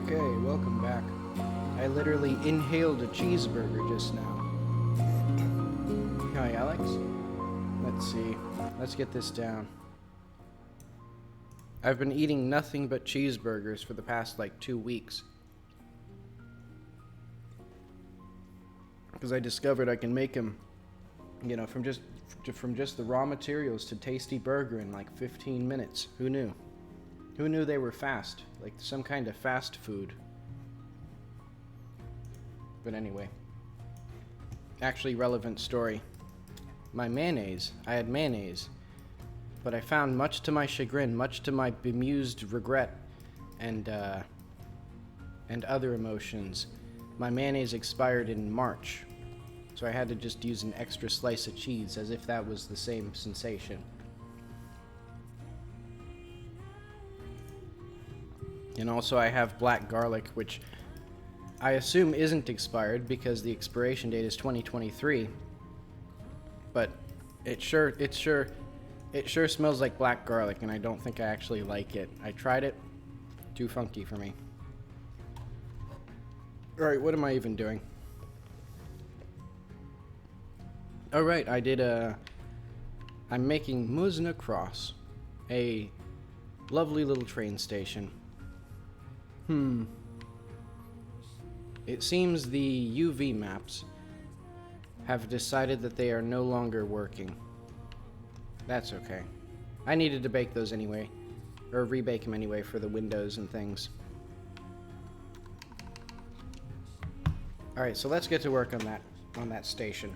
Okay, welcome back. I literally inhaled a cheeseburger just now. Hi, Alex. Let's see. Let's get this down. I've been eating nothing but cheeseburgers for the past, 2 weeks. Because I discovered I can make them, from just the raw materials to tasty burger in 15 minutes. Who knew? Who knew they were fast? Like some kind of fast food. But anyway. Actually relevant story. My mayonnaise. I had mayonnaise. But I found, much to my chagrin, much to my bemused regret, and other emotions, my mayonnaise expired in March. So I had to just use an extra slice of cheese, as if that was the same sensation. And also I have black garlic, which I assume isn't expired because the expiration date is 2023. But it sure smells like black garlic, and I don't think I actually like it. I tried it. Too funky for me. Alright, what am I even doing? Alright, I'm making Muzna Cross, a lovely little train station. It seems the UV maps have decided that they are no longer working. That's okay. I needed to bake those anyway, or rebake them anyway for the windows and things. Alright, so let's get to work on that station.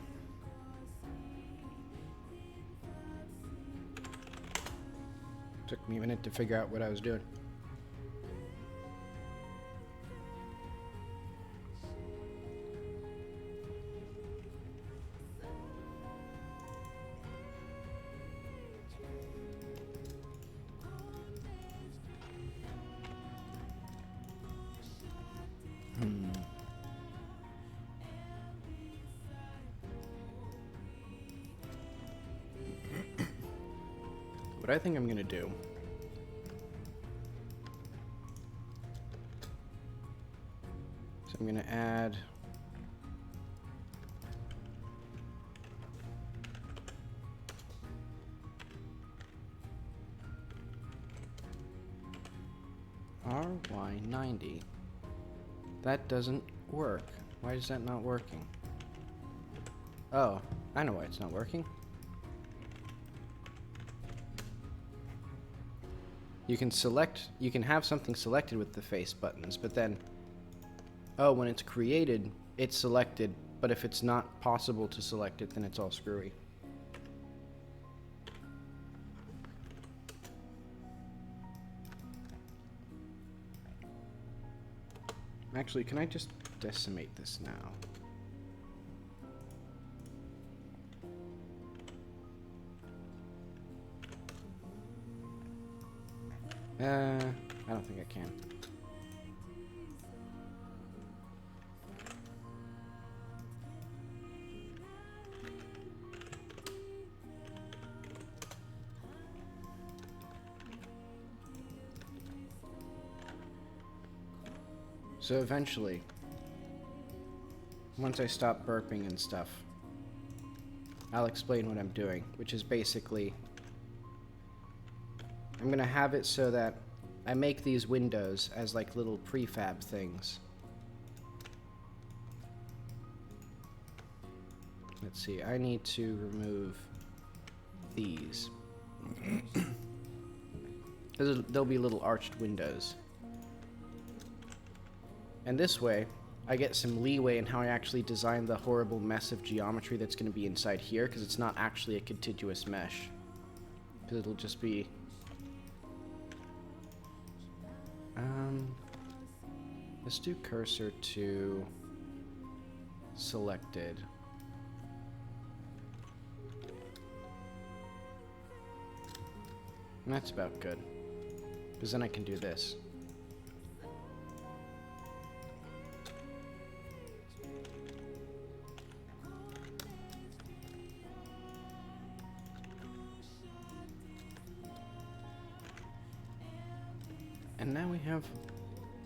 Took me a minute to figure out what I was doing. What I think I'm gonna do is I'm gonna add RY90. That doesn't work. Why is that not working? Oh, I know why it's not working. You can have something selected with the face buttons, but then, when it's created, it's selected, but if it's not possible to select it, then it's all screwy. Actually, can I just decimate this now? I don't think I can. So eventually, once I stop burping and stuff, I'll explain what I'm doing, which is basically I'm gonna have it so that I make these windows as little prefab things. Let's see, I need to remove these. Because there'll be little arched windows. And this way, I get some leeway in how I actually design the horrible mess of geometry that's going to be inside here, because it's not actually a contiguous mesh. Because it'll just be... let's do cursor to selected. And that's about good. Because then I can do this. And now we have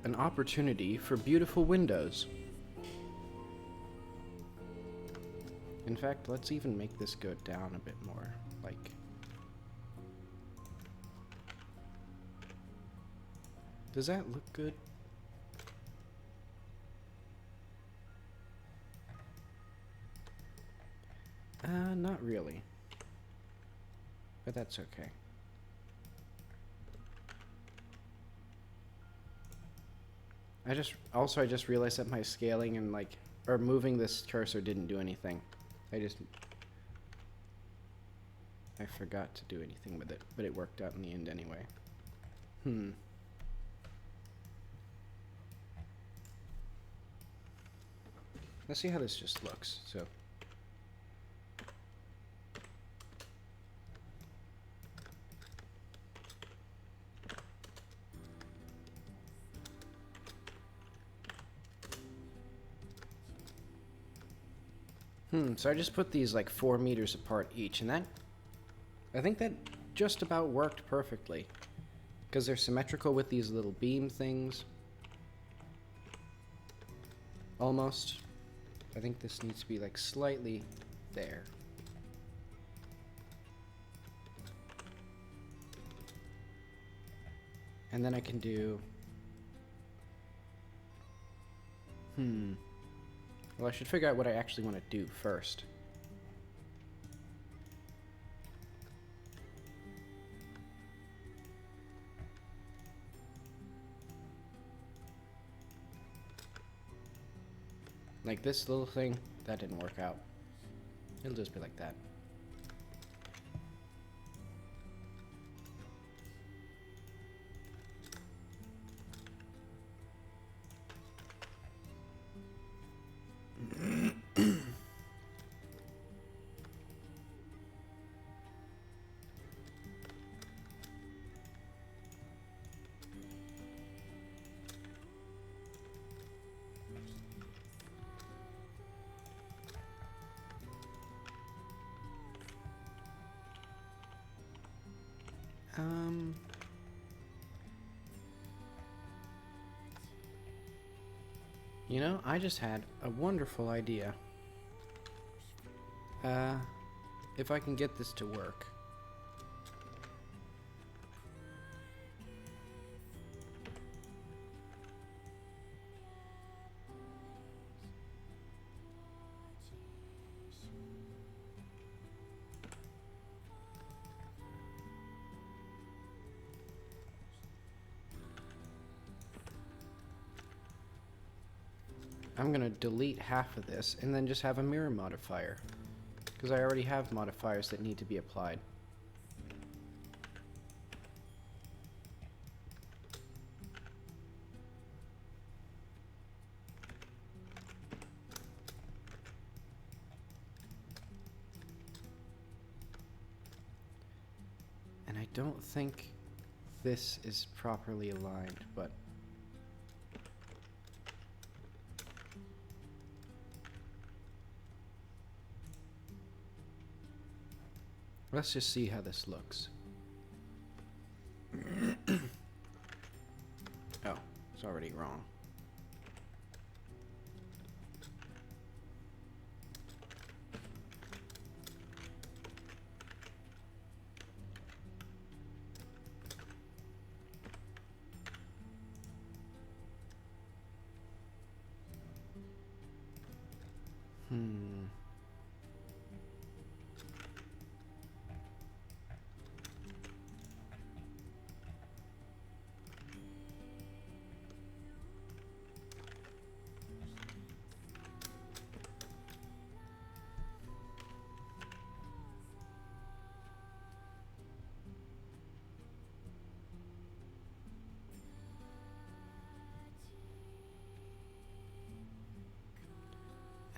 an opportunity for beautiful windows. In fact, let's even make this go down a bit more, like... Does that look good? Not really. But that's okay. I just realized that my scaling and or moving this cursor didn't do anything. I forgot to do anything with it, but it worked out in the end anyway. Let's see how this just looks, so. So I just put these like 4 meters apart each, and I think that just about worked perfectly. Because they're symmetrical with these little beam things. Almost. I think this needs to be like slightly there. And then I can do... Well, I should figure out what I actually want to do first. Like this little thing, that didn't work out. It'll just be like that. You know, I just had a wonderful idea. If I can get this to work. I'm gonna delete half of this and then just have a mirror modifier, because I already have modifiers that need to be applied. And I don't think this is properly aligned, but let's just see how this looks. Oh, it's already wrong.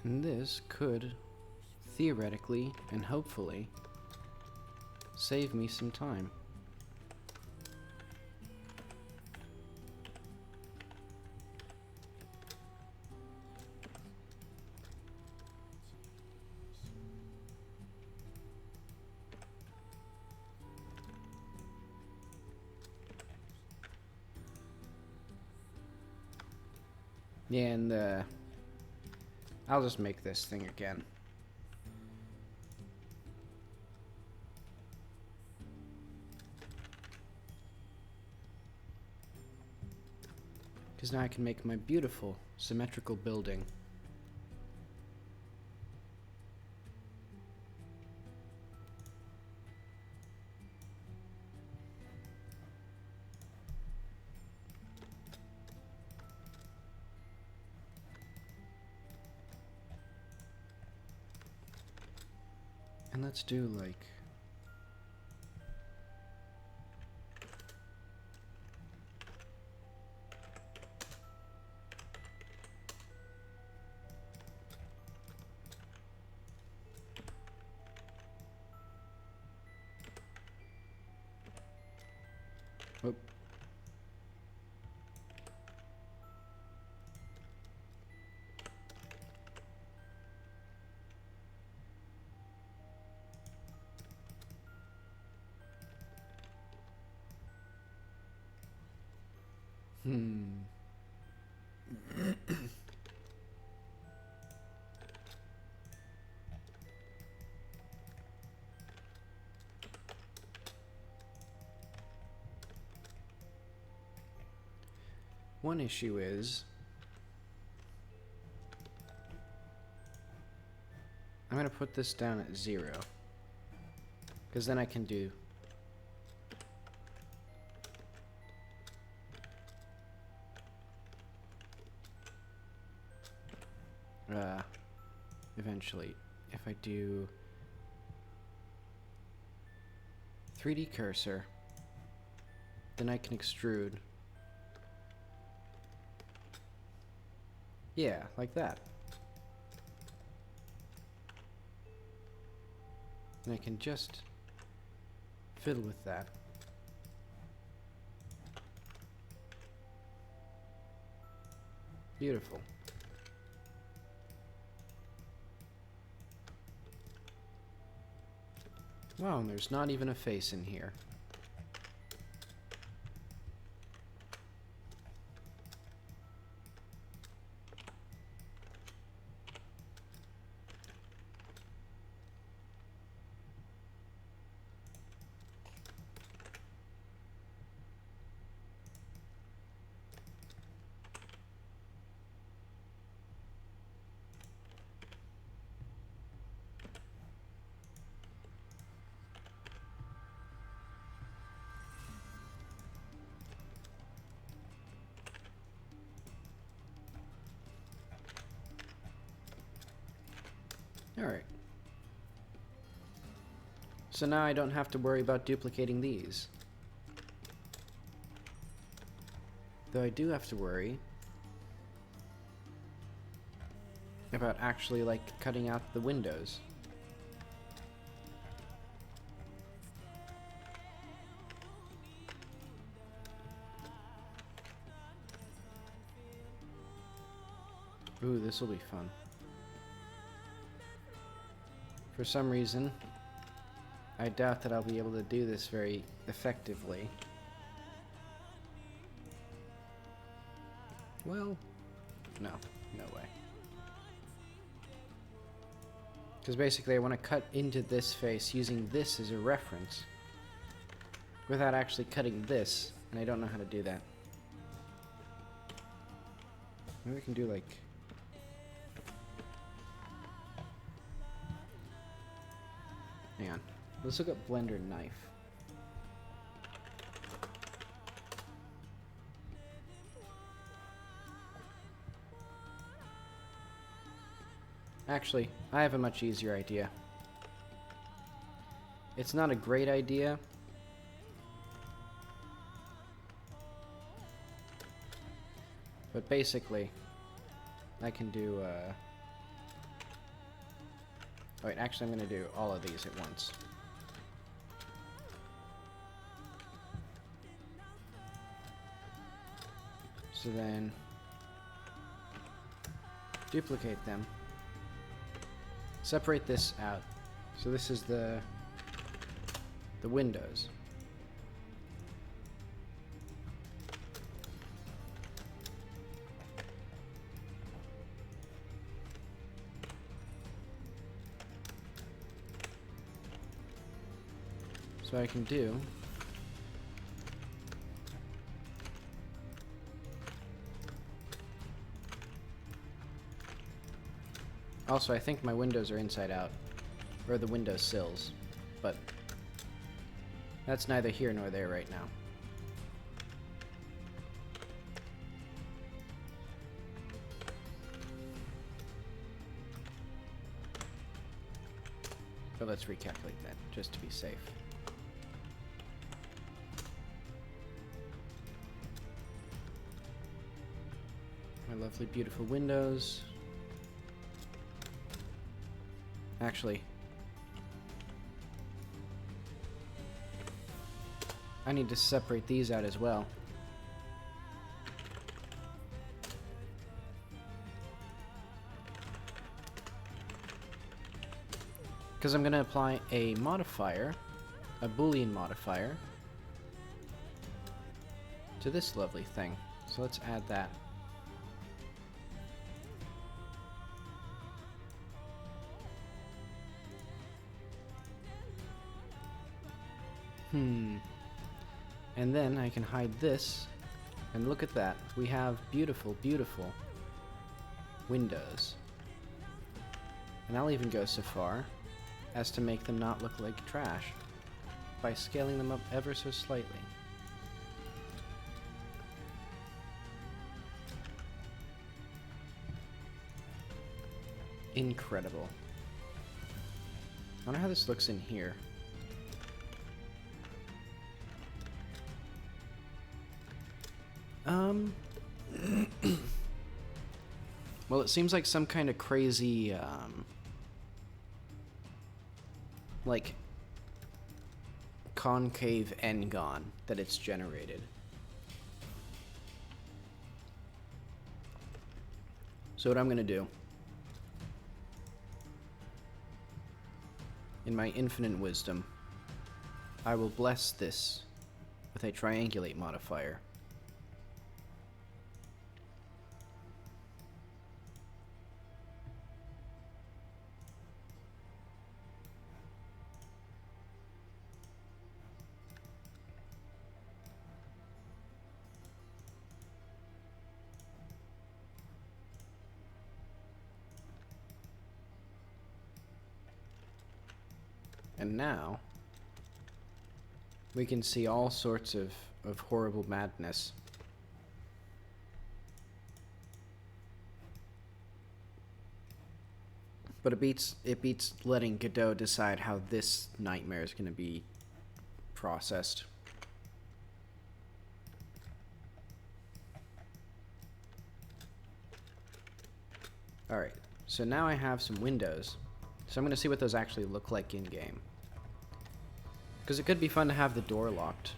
And this could, theoretically and hopefully, save me some time. Yeah, and I'll just make this thing again. Because now I can make my beautiful symmetrical building. And let's do like... Whoop. One issue is I'm going to put this down at 0 because then I can do eventually if I do 3D cursor, then I can extrude. Yeah, like that. And I can just fiddle with that. Beautiful. Wow, and there's not even a face in here. Alright. So now I don't have to worry about duplicating these. Though I do have to worry about actually, like, cutting out the windows. Ooh, this will be fun. For some reason, I doubt that I'll be able to do this very effectively. Well, no way. Because basically I want to cut into this face using this as a reference without actually cutting this, and I don't know how to do that. Maybe we can do like... Hang on. Let's look up Blender knife. Actually, I have a much easier idea. It's not a great idea. But basically, I can do, oh wait, actually I'm going to do all of these at once. So then, duplicate them. Separate this out. So this is the windows. So I can do... Also, I think my windows are inside out. Or the window sills. But that's neither here nor there right now. But let's recalculate that, just to be safe. My lovely, beautiful windows. Actually, I need to separate these out as well. Because I'm going to apply a modifier, a Boolean modifier, to this lovely thing. So let's add that. And then I can hide this, and look at that. We have beautiful, beautiful windows. And I'll even go so far as to make them not look like trash by scaling them up ever so slightly. Incredible. I wonder how this looks in here. Well, it seems like some kind of crazy, like, concave n-gon that it's generated. So what I'm going to do, in my infinite wisdom, I will bless this with a triangulate modifier. And now, we can see all sorts of horrible madness. But it beats letting Godot decide how this nightmare is going to be processed. Alright, so now I have some windows. So I'm going to see what those actually look like in-game. Because it could be fun to have the door locked.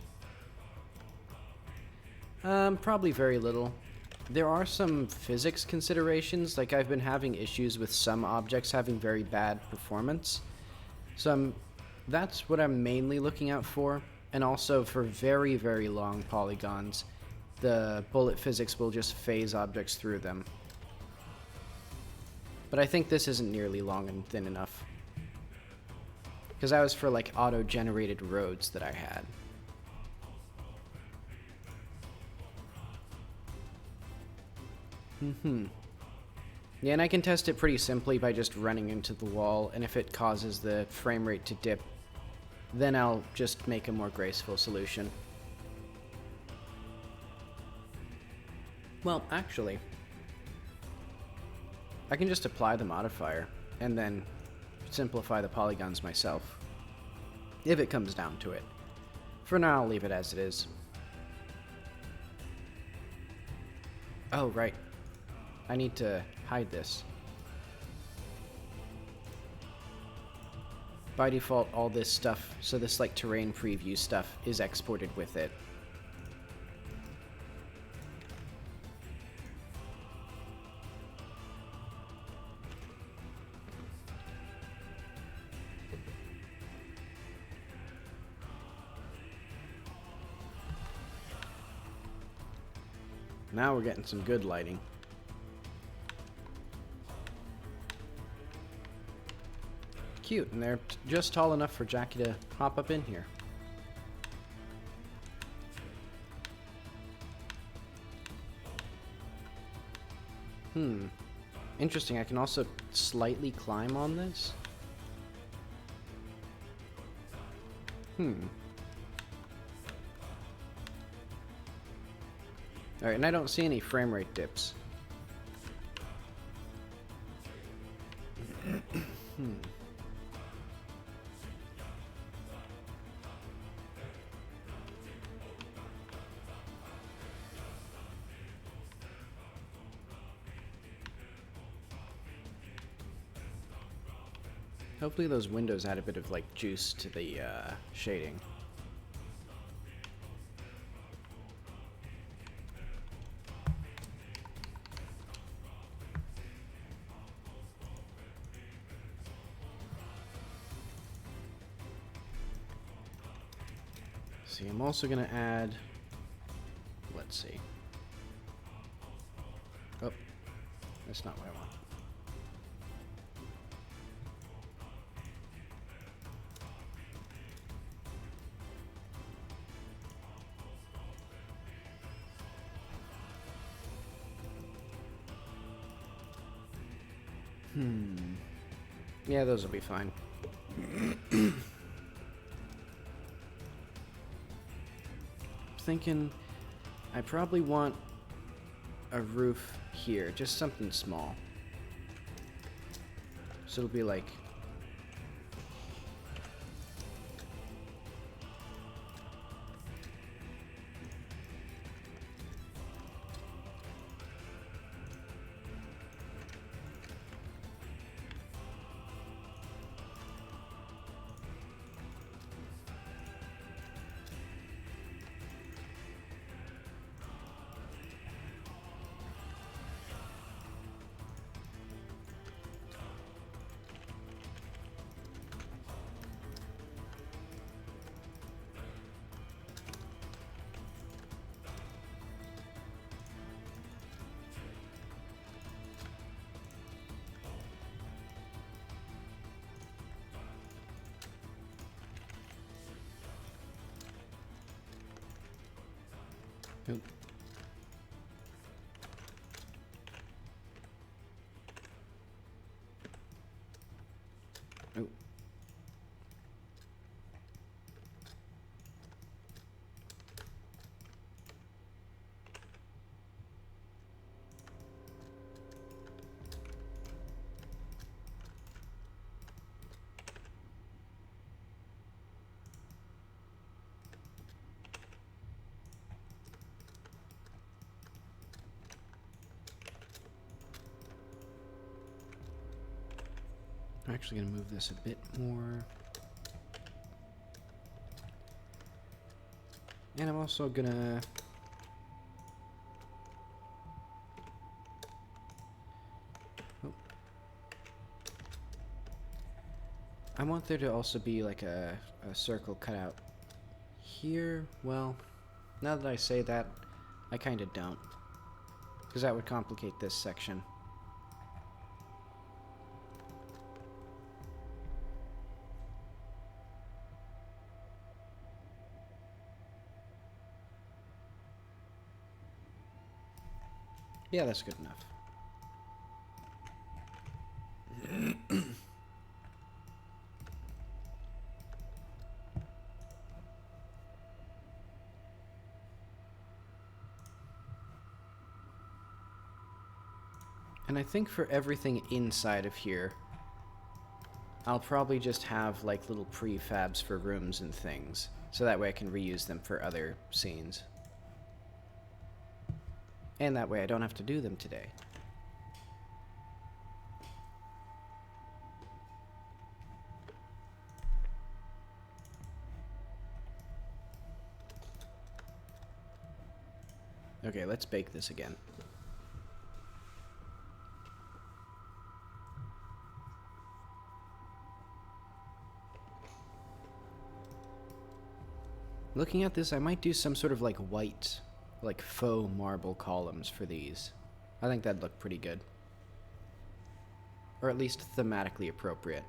Probably very little. There are some physics considerations, like I've been having issues with some objects having very bad performance. So that's what I'm mainly looking out for. And also for very, very long polygons, the bullet physics will just phase objects through them. But I think this isn't nearly long and thin enough. Because that was for like auto-generated roads that I had. Yeah, and I can test it pretty simply by just running into the wall, and if it causes the frame rate to dip, then I'll just make a more graceful solution. Well, actually, I can just apply the modifier, and then simplify the polygons myself, if it comes down to it. For now, I'll leave it as it is. Oh, right. I need to hide this. By default, all this stuff, so this like terrain preview stuff, is exported with it. Now we're getting some good lighting. Cute, and they're just tall enough for Jackie to hop up in here. Interesting, I can also slightly climb on this? Alright, and I don't see any frame rate dips. Hopefully those windows add a bit of, like, juice to the, shading. See, I'm also gonna add... Let's see. Oh, that's not what I want. Yeah, those will be fine. Thinking I probably want a roof here, just something small. So it'll be like... Oop. Oop. I'm actually going to move this a bit more. And I'm also going to... Oh. I want there to also be like a circle cut out here. Well, now that I say that, I kind of don't. Because that would complicate this section. Yeah, that's good enough. And I think for everything inside of here, I'll probably just have like little prefabs for rooms and things, so that way I can reuse them for other scenes. And that way I don't have to do them today. Okay, let's bake this again. Looking at this, I might do some sort of like white, like faux marble columns for these. I think that'd look pretty good. Or at least thematically appropriate.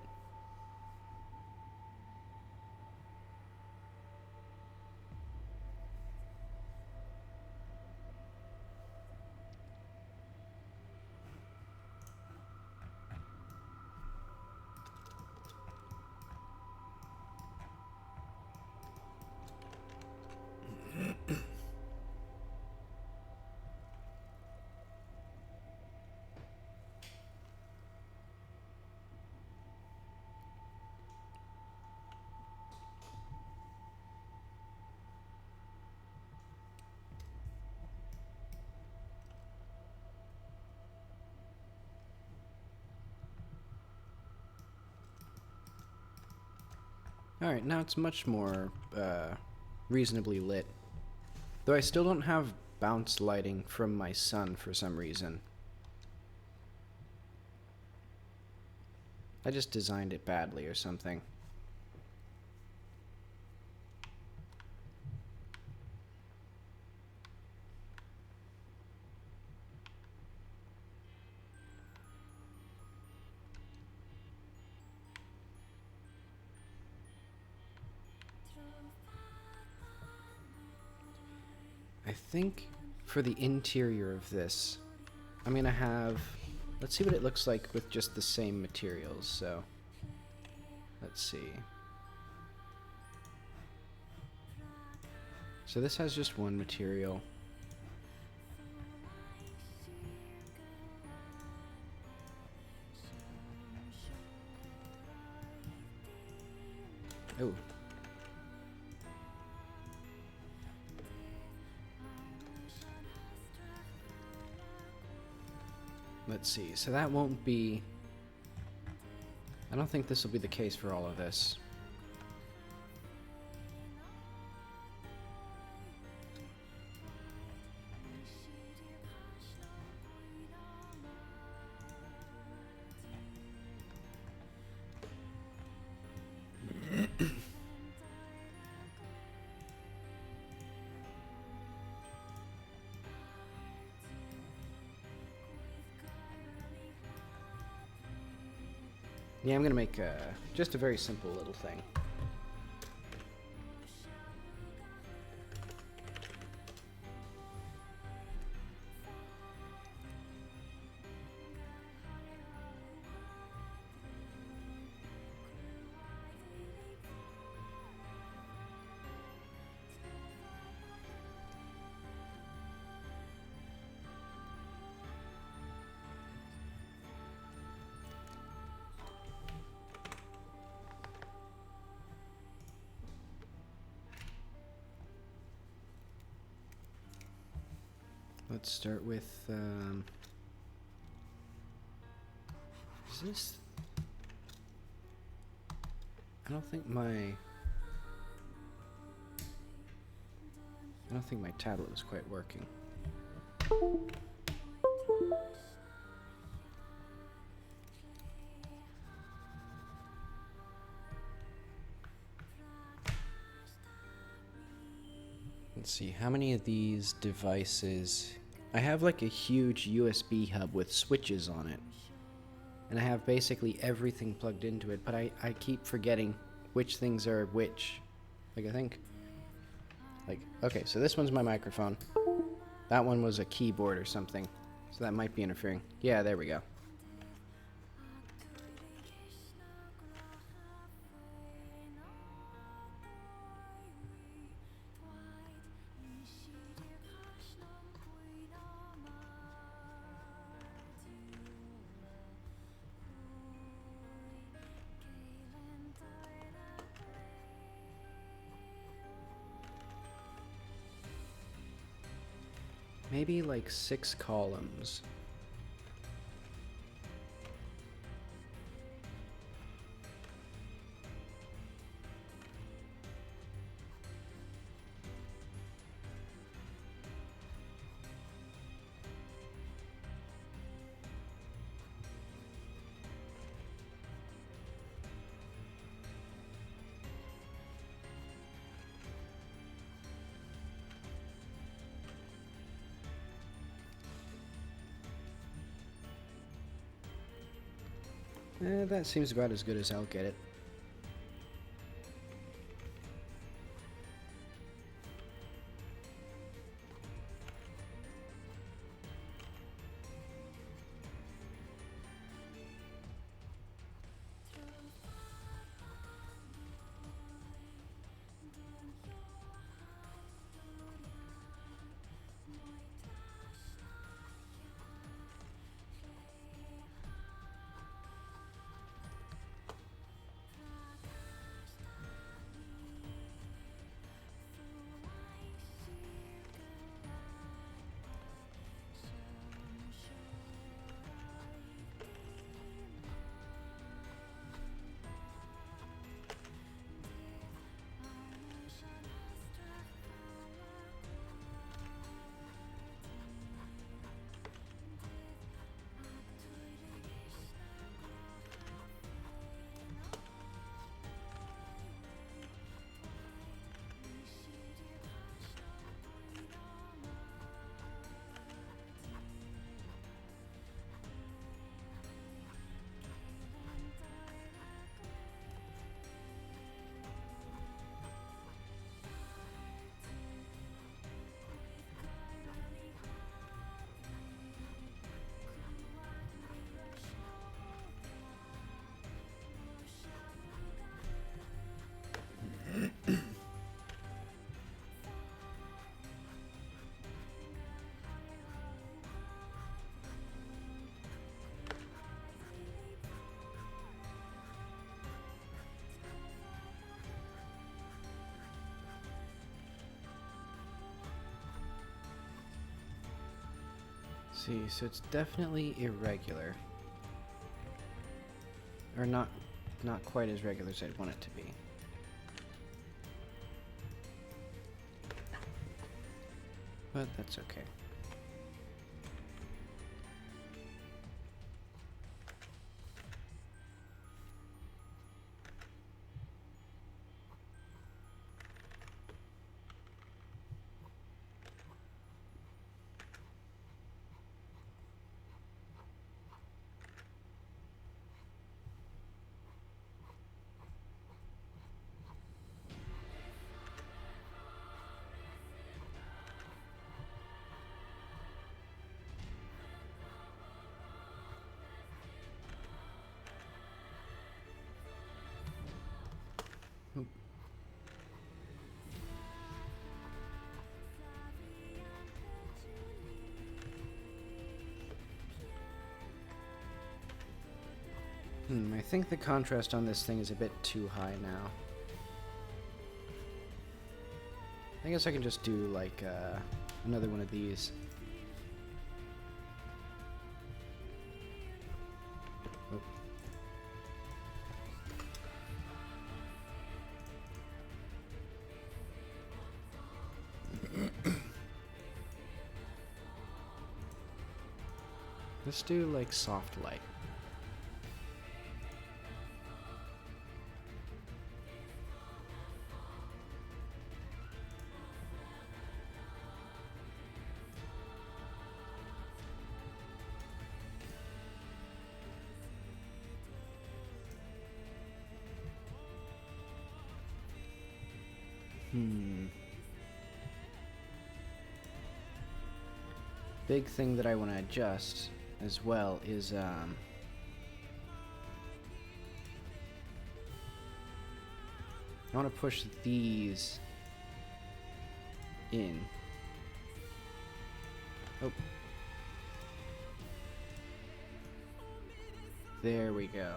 Alright, now it's much more reasonably lit. Though I still don't have bounce lighting from my sun for some reason. I just designed it badly or something. I think for the interior of this, I'm gonna have, let's see what it looks like with just the same materials. So let's see. So this has just one material. Oh. Let's see, so that won't be... I don't think this will be the case for all of this. Yeah, I'm gonna make just a very simple little thing. Let's start with, is this, I don't think my tablet was quite working. Let's see, how many of these devices... I have like a huge USB hub with switches on it. And I have basically everything plugged into it, but I keep forgetting which things are which. Like, I think... Like, okay, so this one's my microphone. That one was a keyboard or something. So that might be interfering. Yeah, there we go. Maybe like 6 columns. That seems about as good as I'll get it. See, so it's definitely irregular. Or not quite as regular as I'd want it to be. But that's okay. I think the contrast on this thing is a bit too high now. I guess I can just do like another one of these. Oh. Let's do like soft light. Big thing that I want to adjust as well is I want to push these in. Oh. There we go.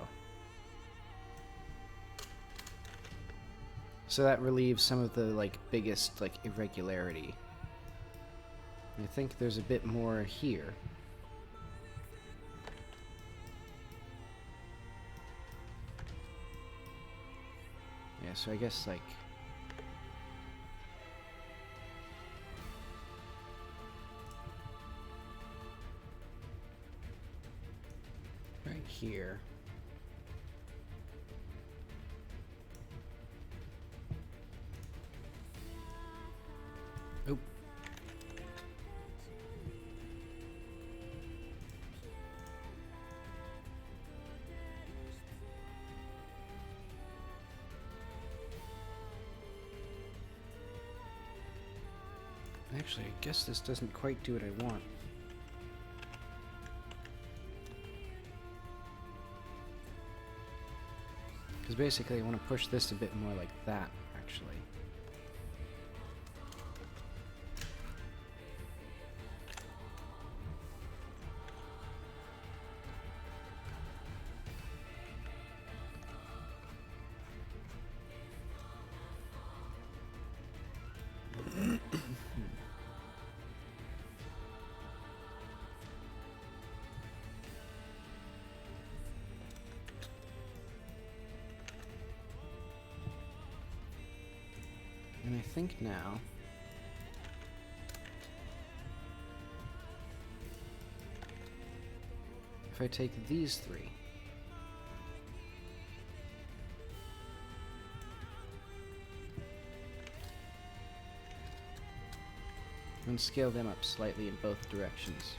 So that relieves some of the like biggest like irregularity. I think there's a bit more here. Yeah, so I guess like right here. Oop. Actually, I guess this doesn't quite do what I want. Because basically I want to push this a bit more like that, actually. And I think now if I take these three and scale them up slightly in both directions.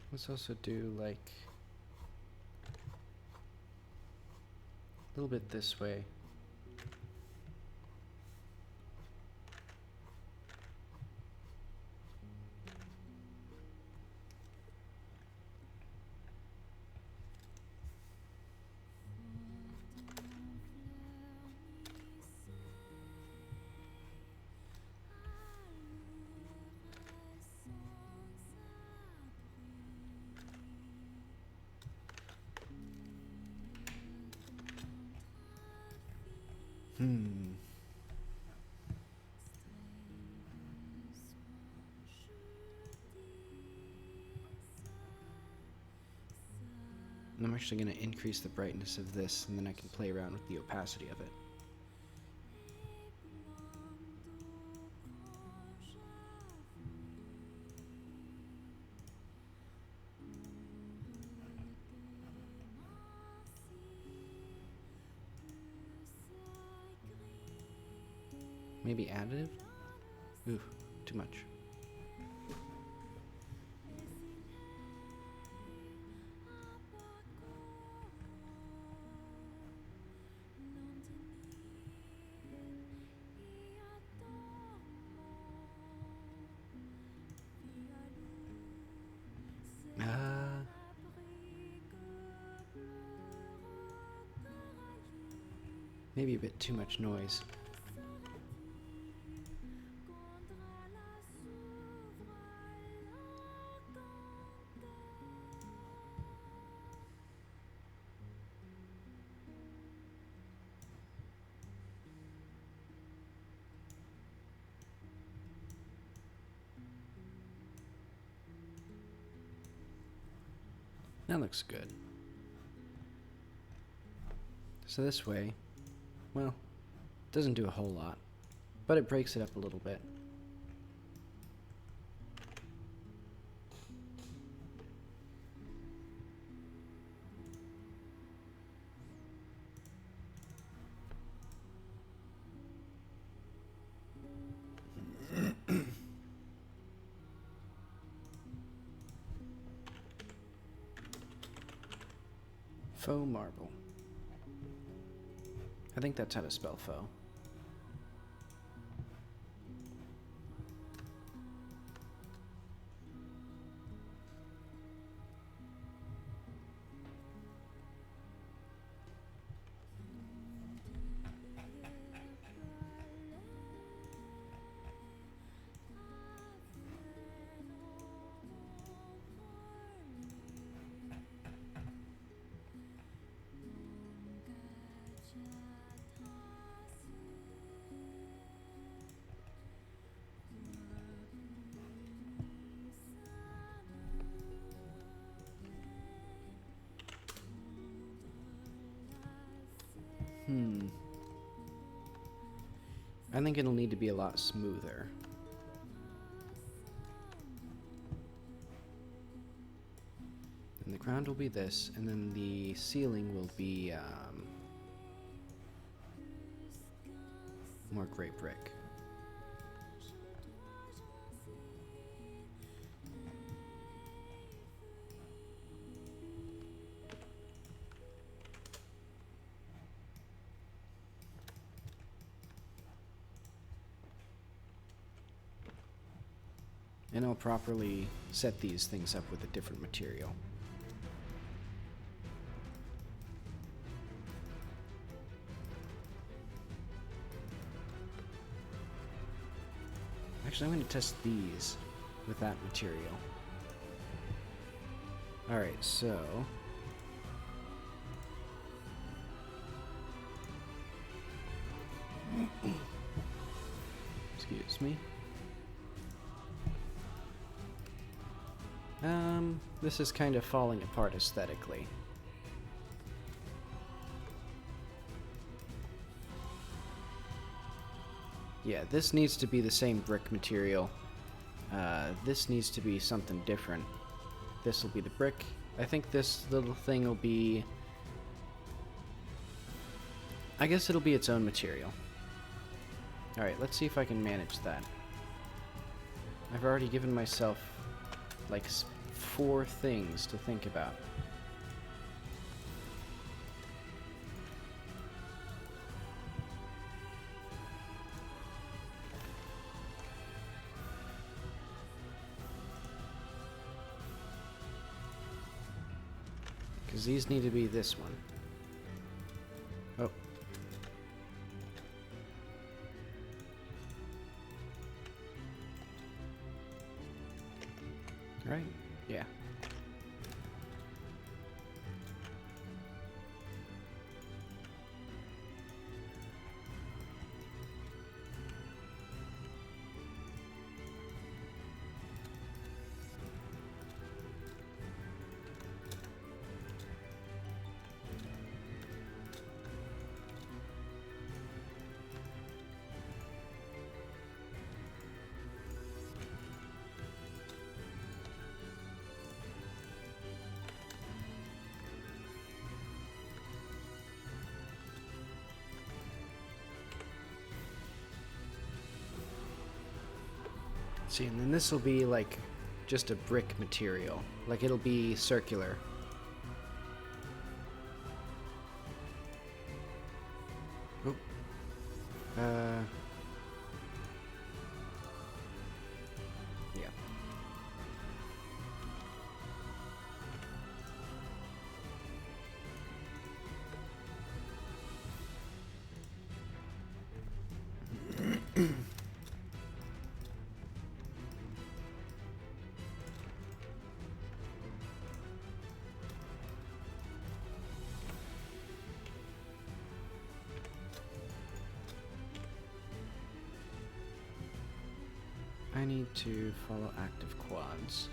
Let's also do like a little bit this way. Hmm. I'm actually going to increase the brightness of this, and then I can play around with the opacity of it. Maybe additive? Ooh, too much. Maybe a bit too much noise. That looks good. So this way, well, it doesn't do a whole lot, but it breaks it up a little bit. Faux marble. I think that's how to spell faux. I think it'll need to be a lot smoother. And the ground will be this, and then the ceiling will be more gray brick. And I'll properly set these things up with a different material. Actually, I'm going to test these with that material. Alright, so... Excuse me. This is kind of falling apart aesthetically. Yeah, this needs to be the same brick material. This needs to be something different. This will be the brick. I think this little thing will be... I guess it'll be its own material. Alright, let's see if I can manage that. I've already given myself, like, 4 things to think about. Because these need to be this one. Oh. Right? Yeah. See, and then this will be like just a brick material. Like it'll be circular. Oh. Yeah. I need to follow active quads.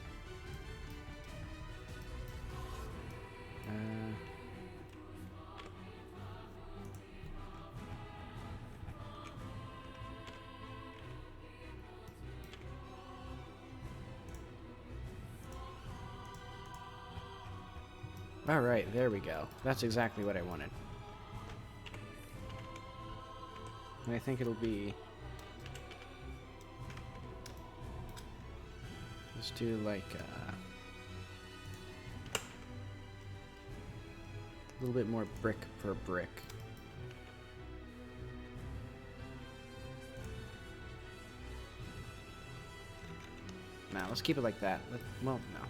Alright, there we go. That's exactly what I wanted. And I think it'll be... Let's do like a little bit more brick per brick. Nah, let's keep it like that. Well, no.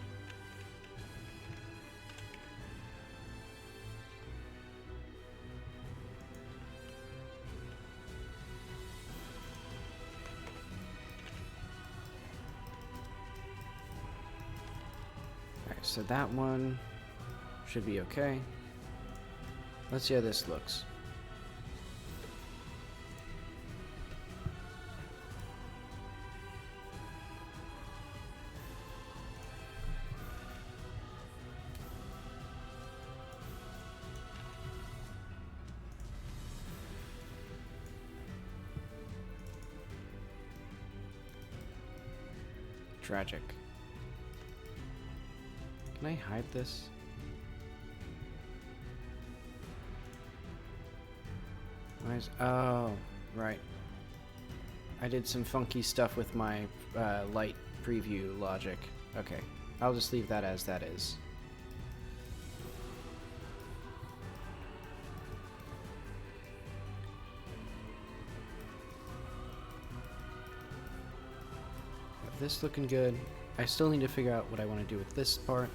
So that one should be okay. Let's see how this looks. Tragic. Can I hide this? Why is... Oh, right. I did some funky stuff with my light preview logic. Okay, I'll just leave that as that is. Got this looking good. I still need to figure out what I want to do with this part.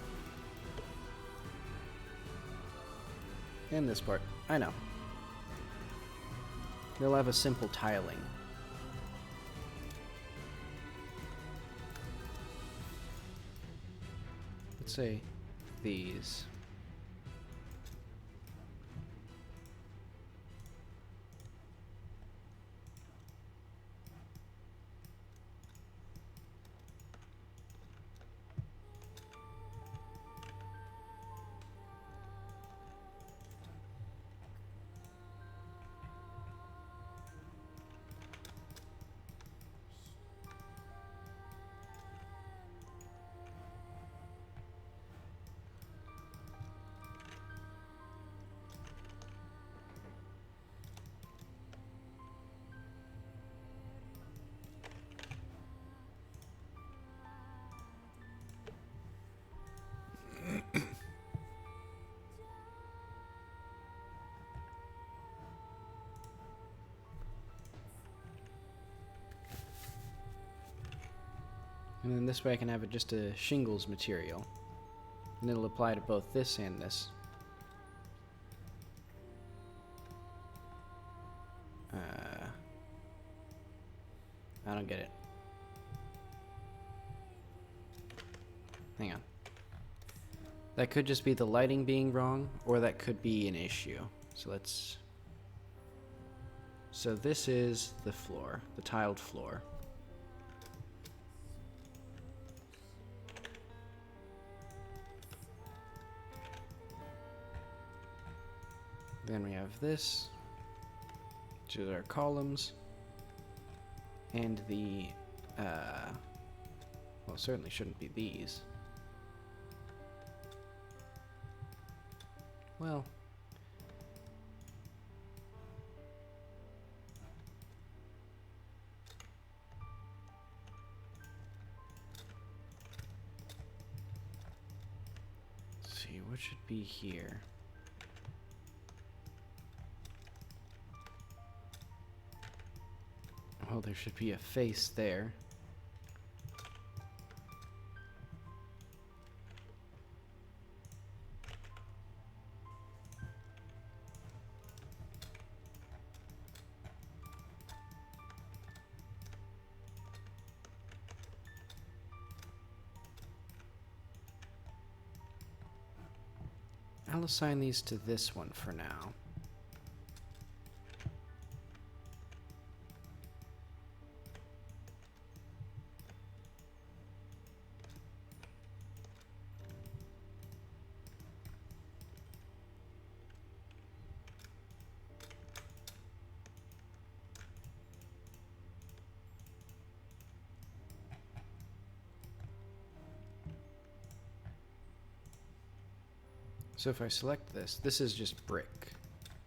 And this part. I know. They'll have a simple tiling. Let's say these. And then this way I can have it just a shingles material. And it'll apply to both this and this. I don't get it. Hang on. That could just be the lighting being wrong, or that could be an issue. So let's... So this is the floor, the tiled floor. Then we have this, which is our columns, and the, well, it certainly shouldn't be these. Well, What should be here? Well, there should be a face there. I'll assign these to this one for now. So if I select this, this is just brick.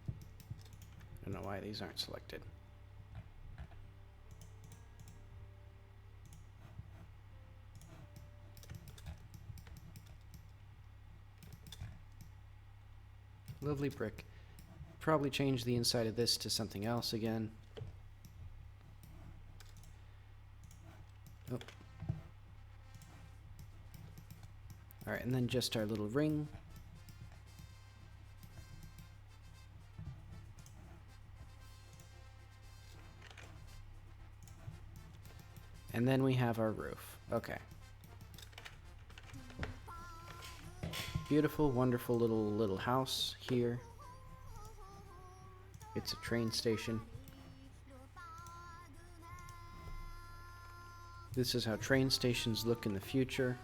I don't know why these aren't selected. Lovely brick. Probably change the inside of this to something else again. Oh. Alright, and then just our little ring. And then we have our roof. Okay. Beautiful, wonderful little house here. It's a train station. This is how train stations look in the future.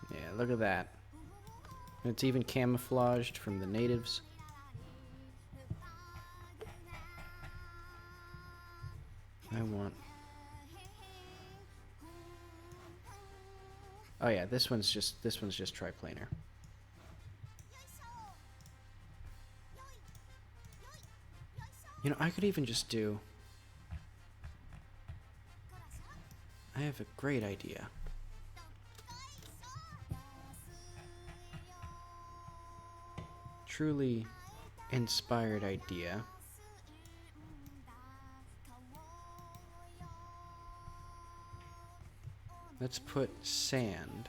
Yeah, look at that. It's even camouflaged from the natives. I want... Oh yeah, this one's just triplanar. You know, I could even just do... I have a great idea. Truly inspired idea. Let's put sand.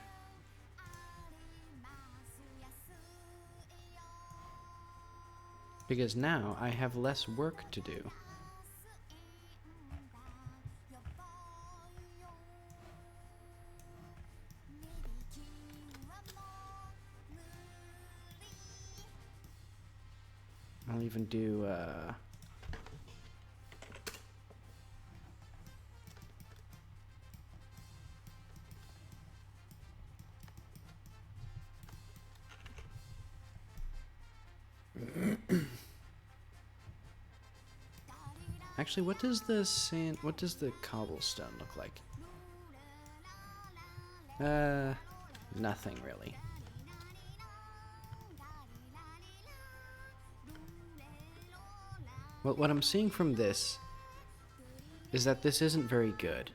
Because now I have less work to do. I'll even do actually, what does the cobblestone look like? Nothing really. Well, what I'm seeing from this is that this isn't very good.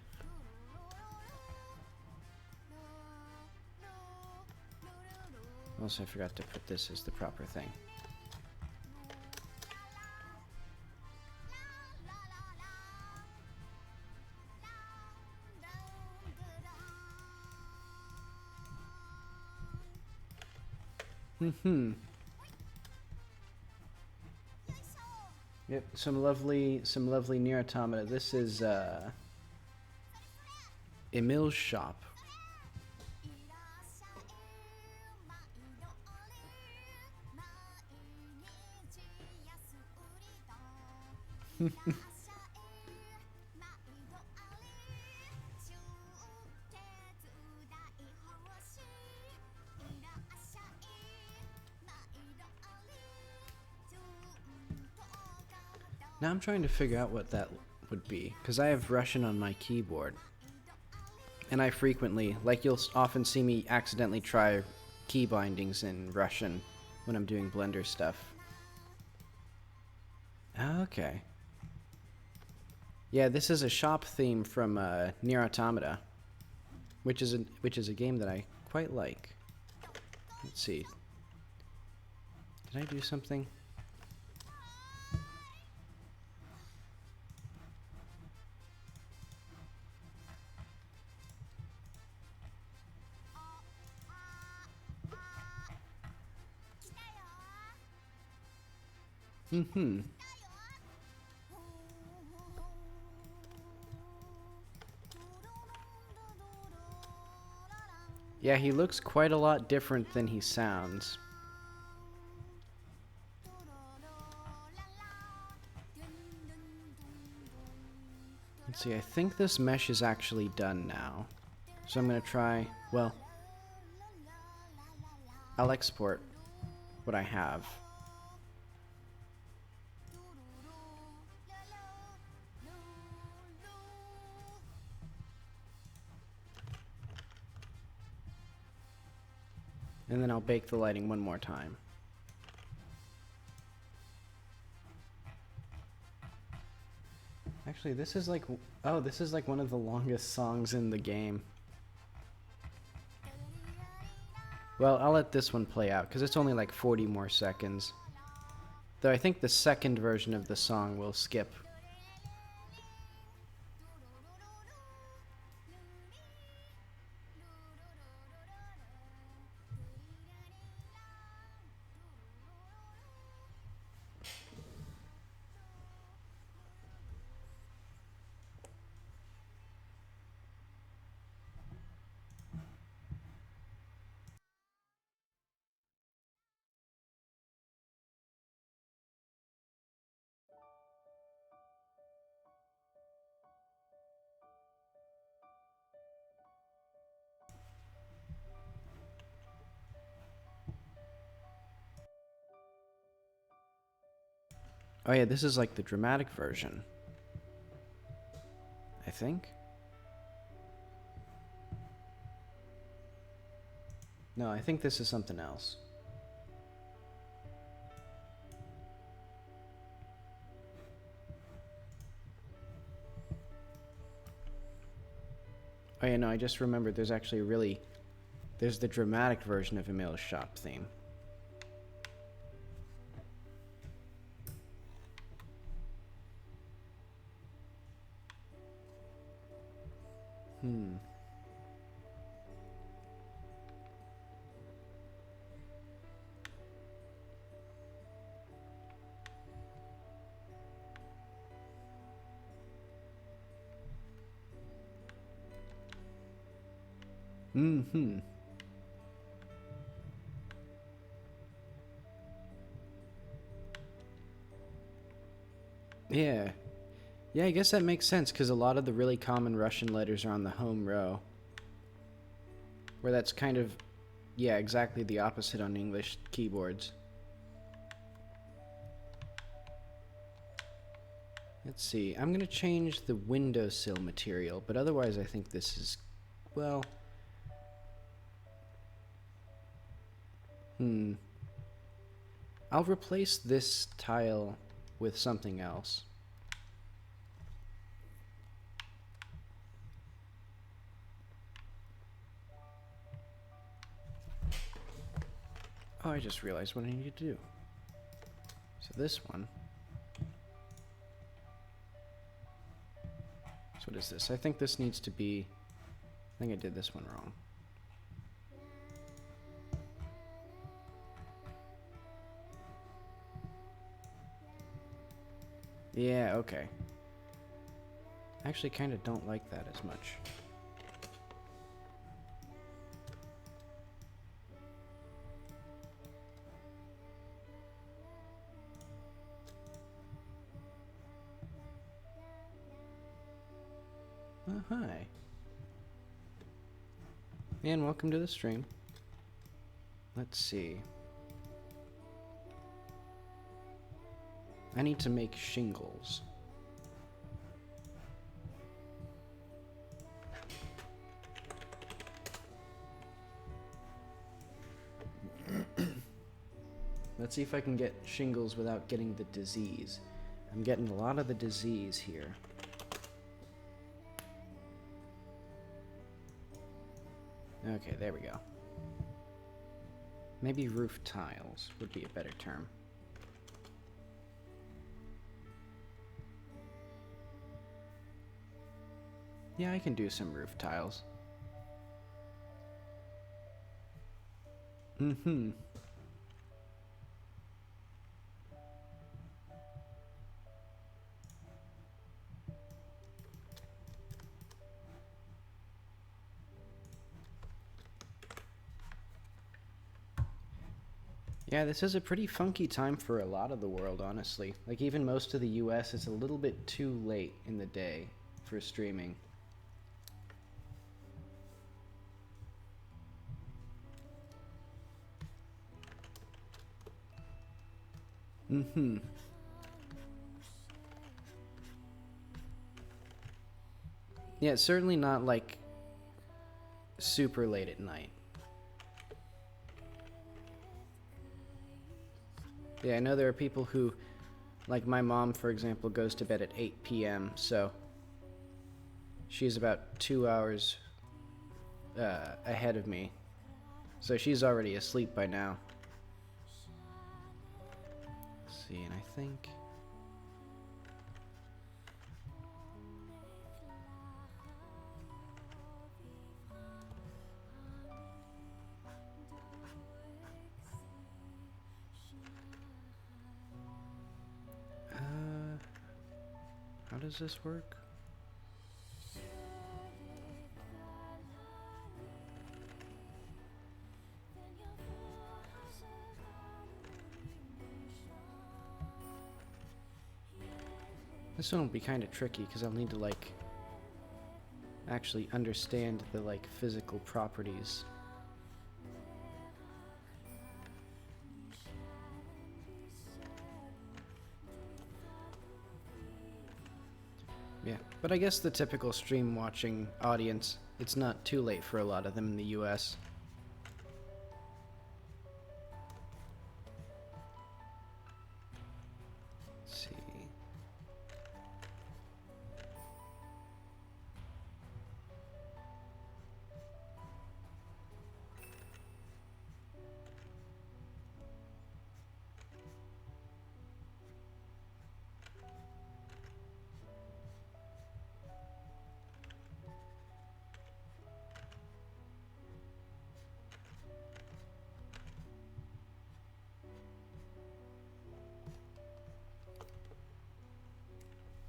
Also, I forgot to put this as the proper thing. Yep, some lovely near automata. This is Emil's shop. Now I'm trying to figure out what that would be, because I have Russian on my keyboard. And I frequently, like you'll often see me accidentally try key bindings in Russian when I'm doing Blender stuff. Okay. Yeah, this is a shop theme from Nier Automata. which is a game that I quite like. Let's see. Did I do something? Mm-hmm. Yeah, he looks quite a lot different than he sounds. Let's see, I think this mesh is actually done now. So I'm gonna try, well, I'll export what I have. And then I'll bake the lighting one more time. Actually, this is like, oh, this is like one of the longest songs in the game. Well, I'll let this one play out, because it's only like 40 more seconds. Though I think the second version of the song will skip. Oh yeah, this is like the dramatic version. I think? No, I think this is something else. Oh yeah, no, I just remembered there's actually there's the dramatic version of Emil's shop theme. Mm-hmm. Yeah. Yeah, I guess that makes sense, because a lot of the really common Russian letters are on the home row. Where that's kind of, yeah, exactly the opposite on English keyboards. Let's see, I'm going to change the windowsill material, but otherwise I think this is, well... I'll replace this tile with something else. Oh, I just realized what I need to do. So this one. So what is this? I think this needs to be... I think I did this one wrong. Yeah, okay. I actually kind of don't like that as much. Oh, hi. And welcome to the stream. Let's see. I need to make shingles. Let's see if I can get shingles without getting the disease. I'm getting a lot of the disease here. Okay, there we go. Maybe roof tiles would be a better term. Yeah, I can do some roof tiles. Mm-hmm. Yeah, this is a pretty funky time for a lot of the world, honestly. Like, even most of the US, it's a little bit too late in the day for streaming. Mm-hmm. Yeah, it's certainly not, like, super late at night. Yeah, I know there are people who, like my mom, for example, goes to bed at 8 p.m., so she's about 2 hours ahead of me. So she's already asleep by now. Let's see, and I think... how does this work? This one will be kind of tricky because I'll need to, like, actually understand the, like, physical properties. Yeah, but I guess the typical stream watching audience, it's not too late for a lot of them in the US. Let's see.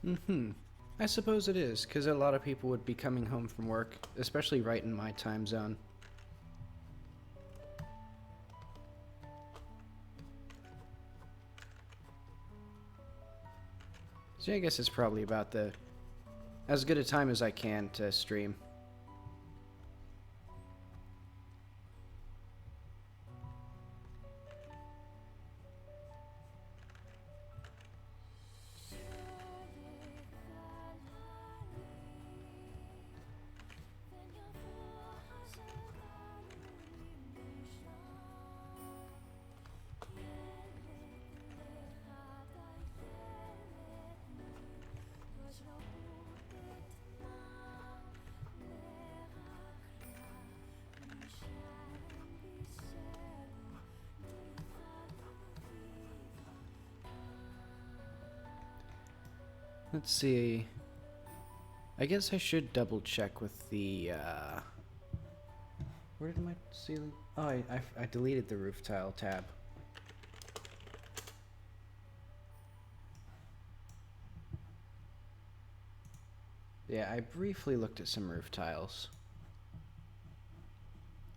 Mm-hmm. I suppose it is, because a lot of people would be coming home from work, especially right in my time zone. So I guess it's probably about as good a time as I can to stream. Let's see. I guess I should double check with the, where did my ceiling... Oh, I deleted the roof tile tab. Yeah, I briefly looked at some roof tiles.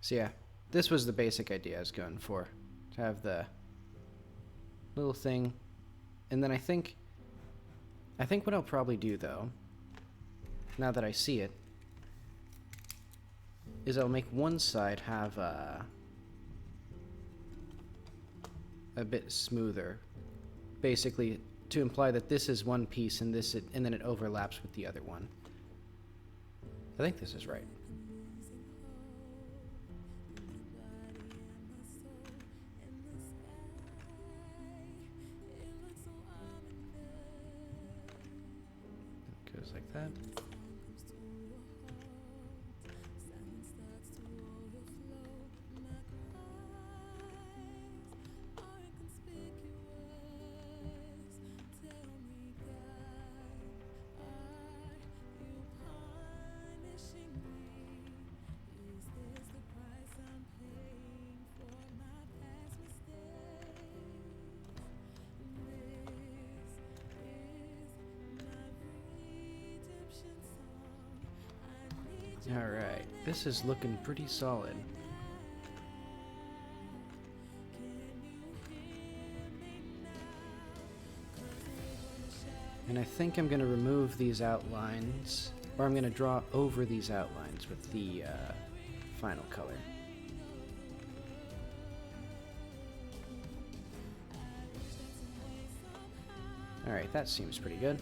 So yeah, this was the basic idea I was going for. To have the little thing. And then I think what I'll probably do, though, now that I see it, is I'll make one side have a bit smoother, basically to imply that this is one piece and and then it overlaps with the other one. I think this is right. Goes like that. Alright, this is looking pretty solid. And I think I'm going to remove these outlines, or I'm going to draw over these outlines with the final color. Alright, that seems pretty good.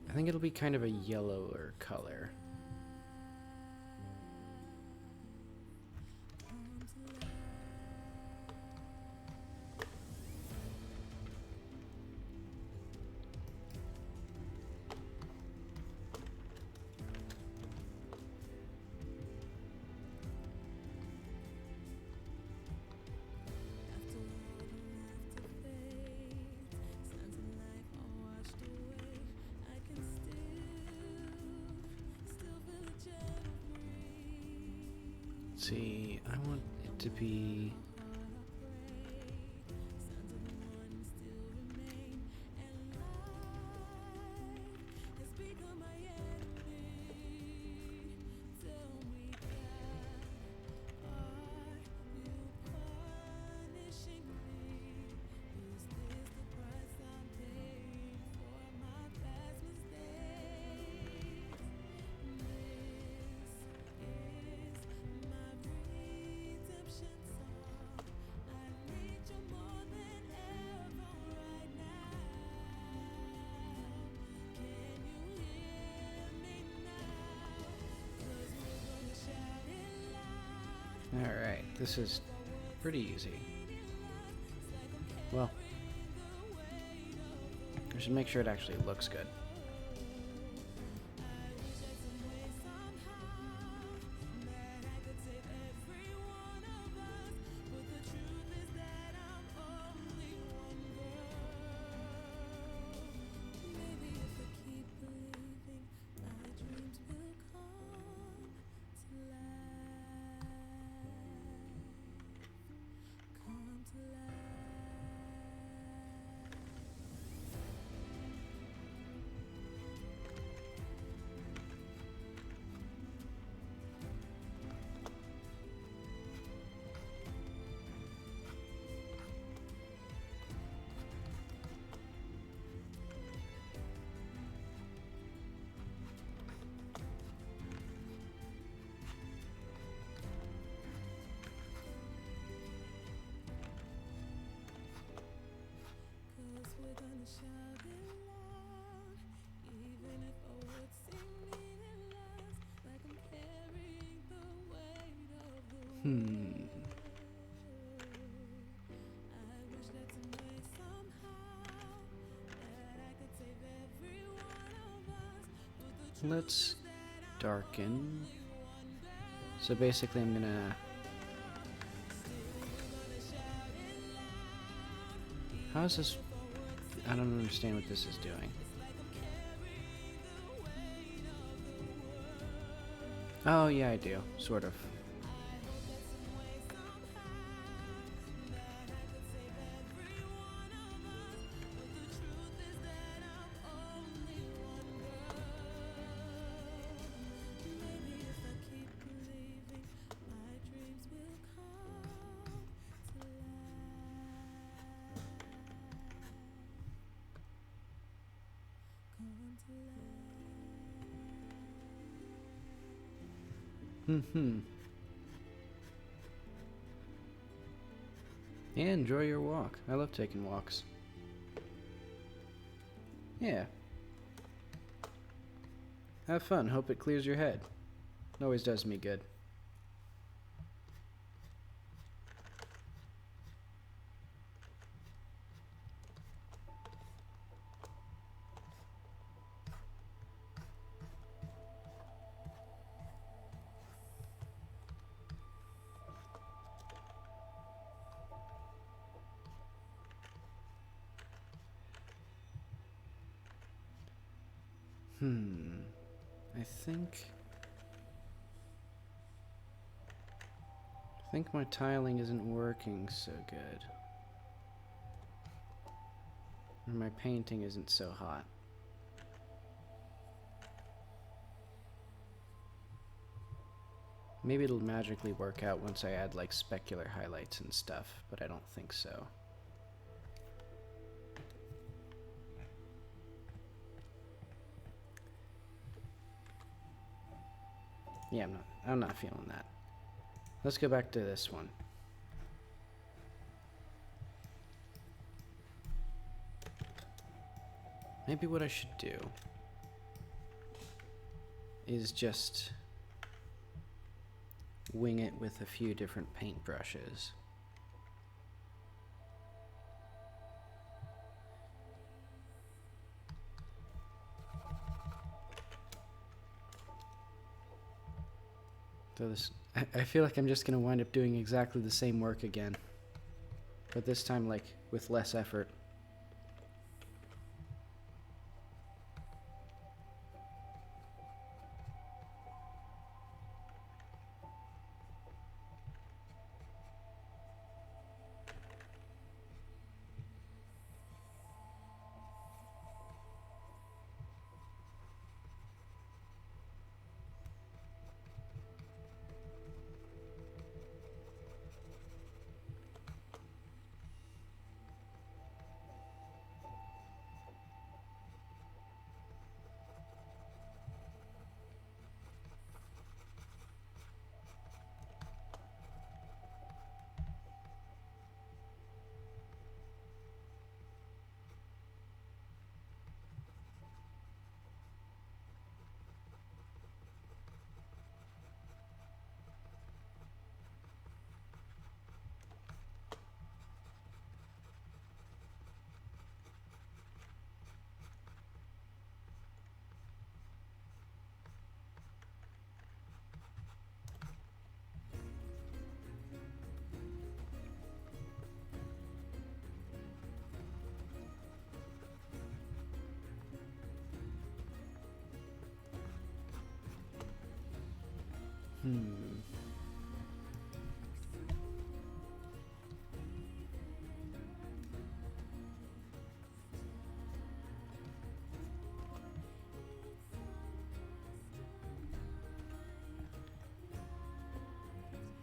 I think it'll be kind of a yellower color. See, I want it to be alright, this is pretty easy. Well, I should make sure it actually looks good. Let's darken. So basically I'm gonna... How is this... I don't understand what this is doing. Oh yeah, I do. Sort of. Yeah, enjoy your walk. I love taking walks. Yeah. Have fun. Hope it clears your head. It always does me good. think my tiling isn't working so good. Or my painting isn't so hot. Maybe it'll magically work out once I add like specular highlights and stuff, but I don't think so. Yeah, I'm not feeling that. Let's go back to this one. Maybe what I should do is just wing it with a few different paint brushes. So this, I feel like I'm just gonna wind up doing exactly the same work again, but this time like with less effort.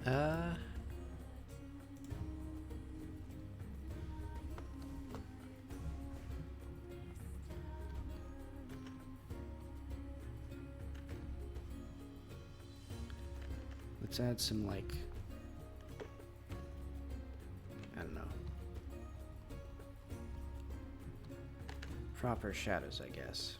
Uh, let's add some like, I don't know, proper shadows, I guess.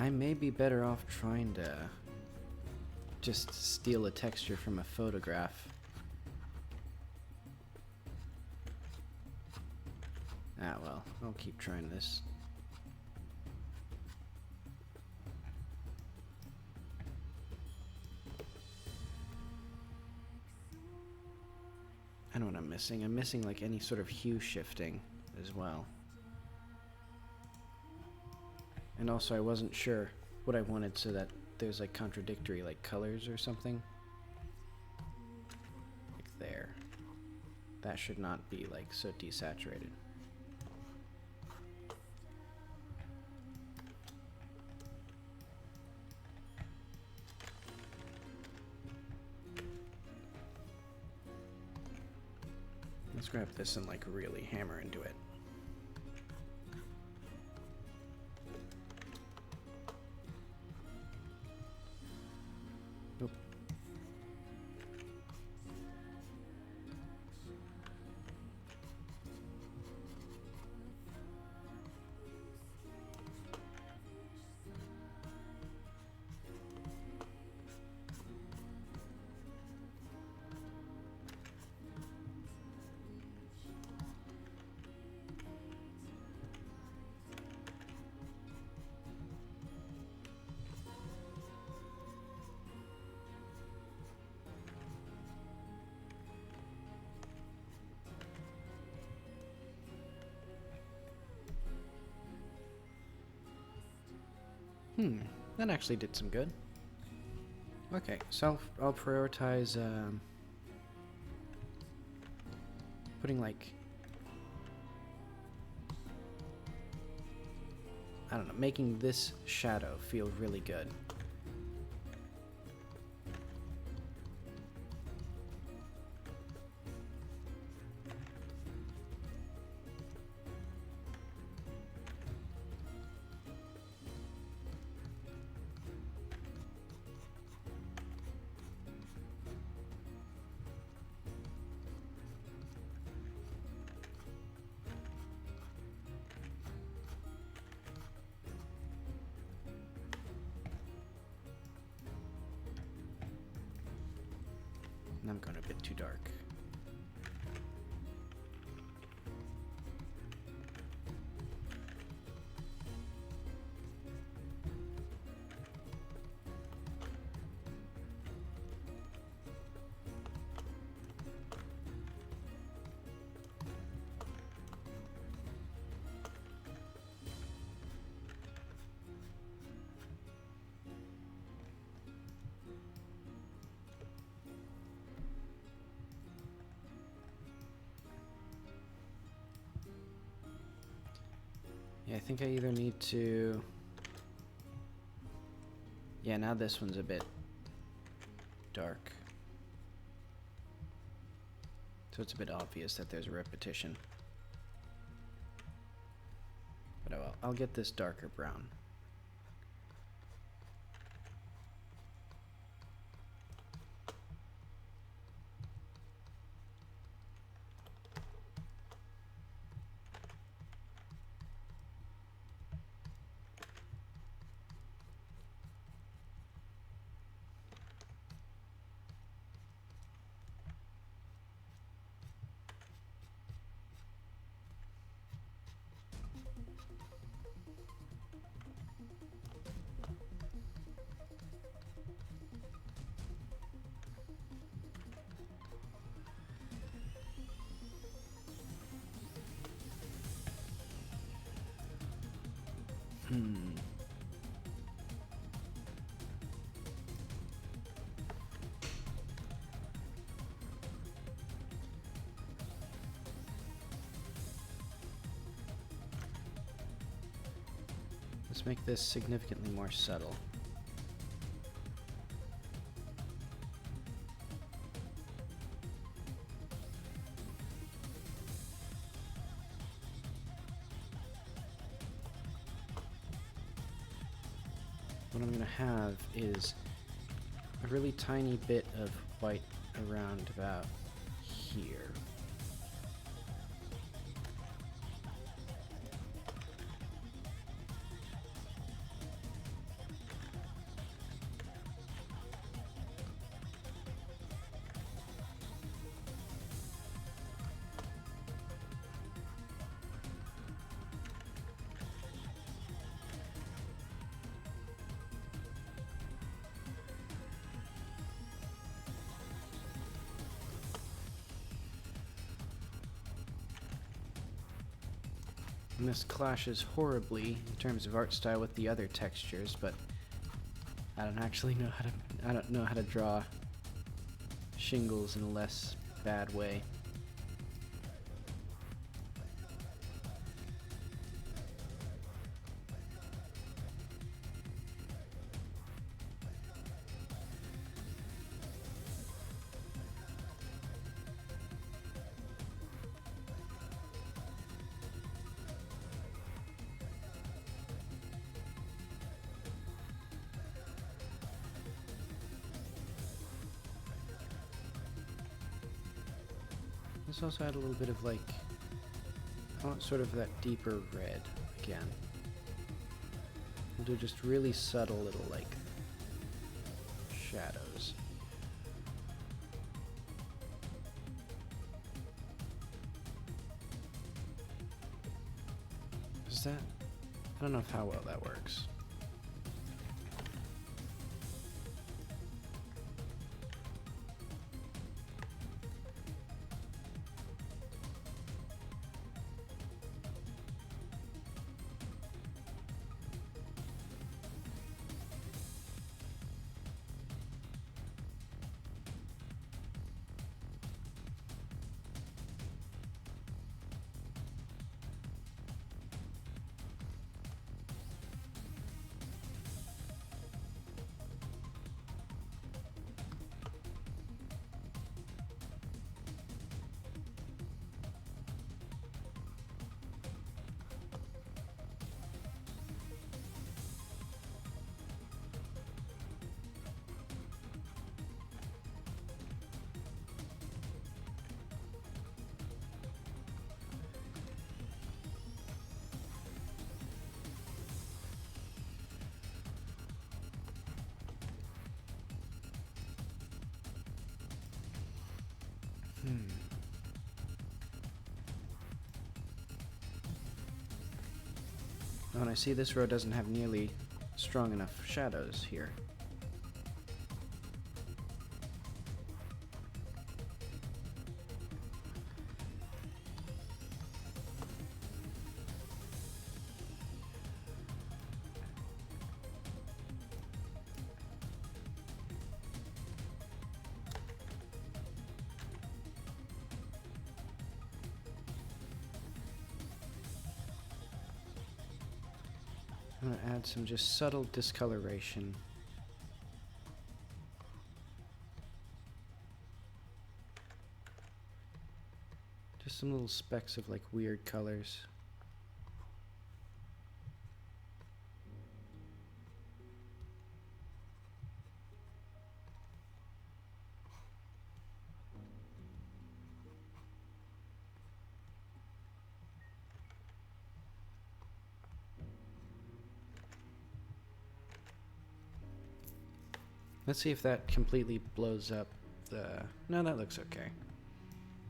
I may be better off trying to just steal a texture from a photograph. Ah well, I'll keep trying this. I know what I'm missing. I'm missing like any sort of hue shifting as well. And also I wasn't sure what I wanted so that there's like contradictory like colors or something. Like there. That should not be like so desaturated. Let's grab this and like really hammer into it. Oop. That actually did some good. Okay, so I'll prioritize putting like, I don't know, making this shadow feel really good. I'm going a bit too dark. Yeah, I think I either need to... Yeah, now this one's a bit dark. So it's a bit obvious that there's a repetition. But oh well, I'll get this darker brown. Let's make this significantly more subtle. What I'm going to have is a really tiny bit of white around about here. And this clashes horribly in terms of art style with the other textures, but I don't actually know how to, I don't know how to draw shingles in a less bad way. Let's also add a little bit of like, I want sort of that deeper red again. We'll do just really subtle little like shadows. Is that? I don't know how well that works. Oh, and I see this row doesn't have nearly strong enough shadows here. I'm going to add some just subtle discoloration. Just some little specks of like weird colors. Let's see if that completely blows up the... No, that looks okay.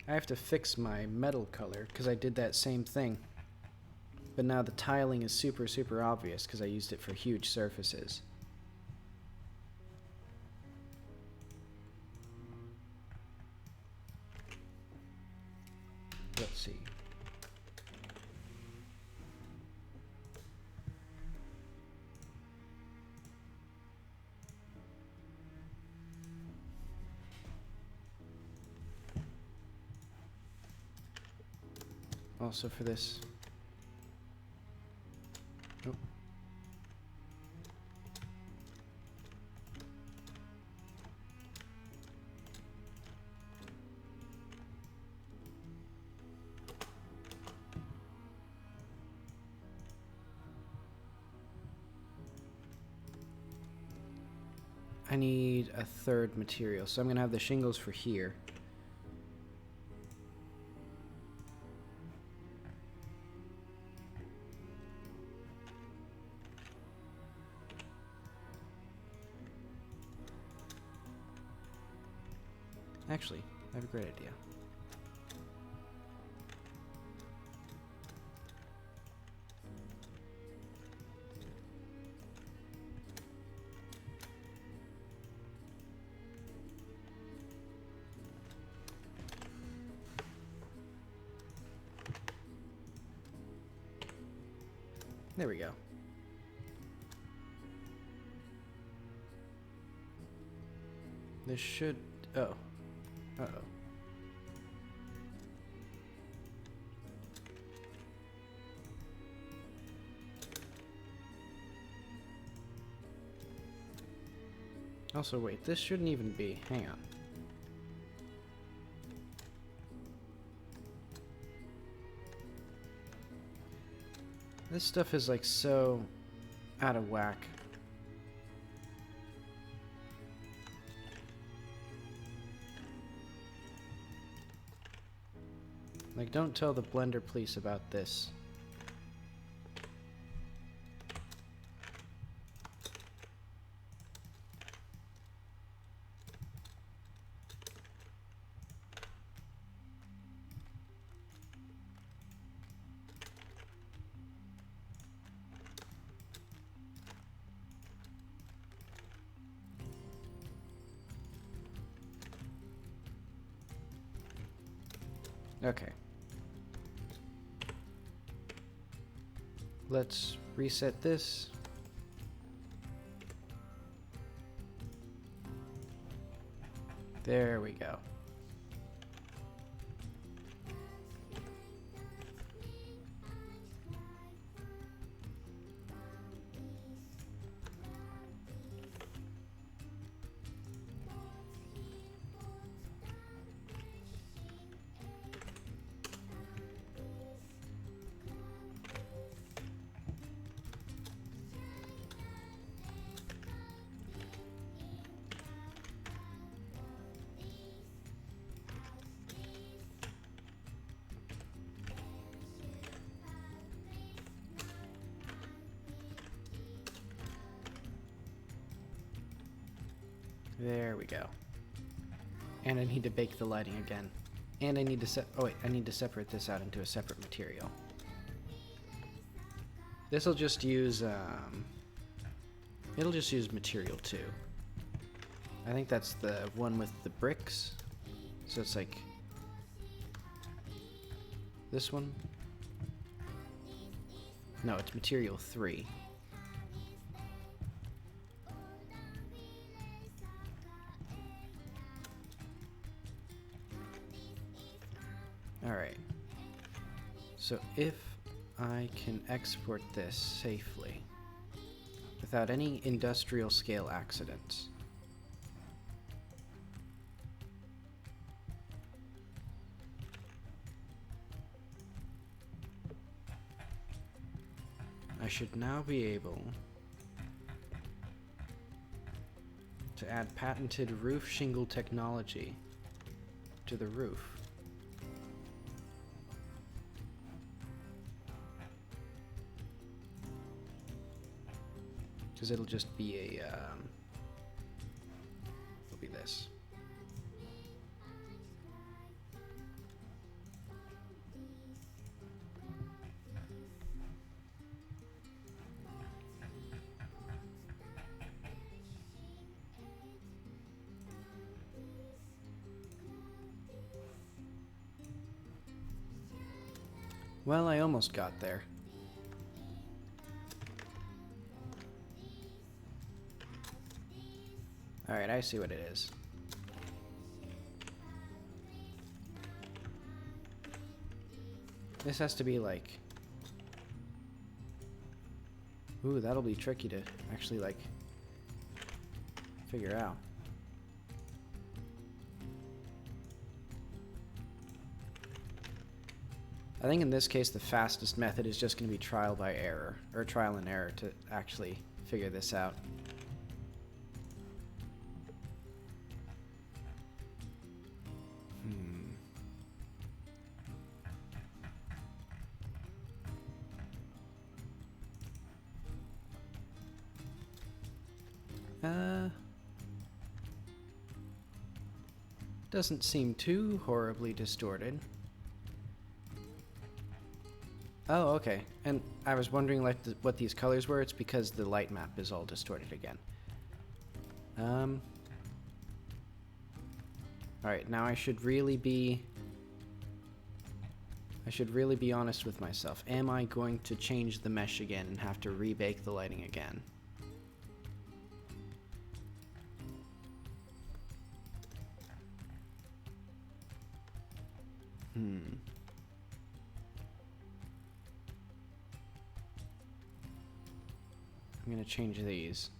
I have to fix my metal color because I did that same thing. But now the tiling is super, super obvious because I used it for huge surfaces. Let's see. Also for this. Nope. I need a third material, so I'm gonna have the shingles for here. Actually, I have a great idea. There we go. This should... Oh. Uh-oh. Also, wait, this shouldn't even be. Hang on. This stuff is like so out of whack. Like, don't tell the Blender police about this. Okay. Let's reset this. There we go. There we go. And I need to bake the lighting again. And I need to I need to separate this out into a separate material. This'll just use, it'll just use material 2. I think that's the one with the bricks. So it's like this one. No, it's material 3. Alright, so if I can export this safely without any industrial scale accidents, I should now be able to add patented roof shingle technology to the roof. Because it'll just be a, it'll be this. Well, I almost got there. Alright, I see what it is. This has to be like... Ooh, that'll be tricky to actually, like, figure out. I think in this case the fastest method is just going to be trial by error, or trial and error to actually figure this out. Doesn't seem too horribly distorted. Oh, okay. And I was wondering like what these colors were. It's because the light map is all distorted again. Alright, now I should really be honest with myself. Am I going to change the mesh again and have to rebake the lighting again? I'm going to change these.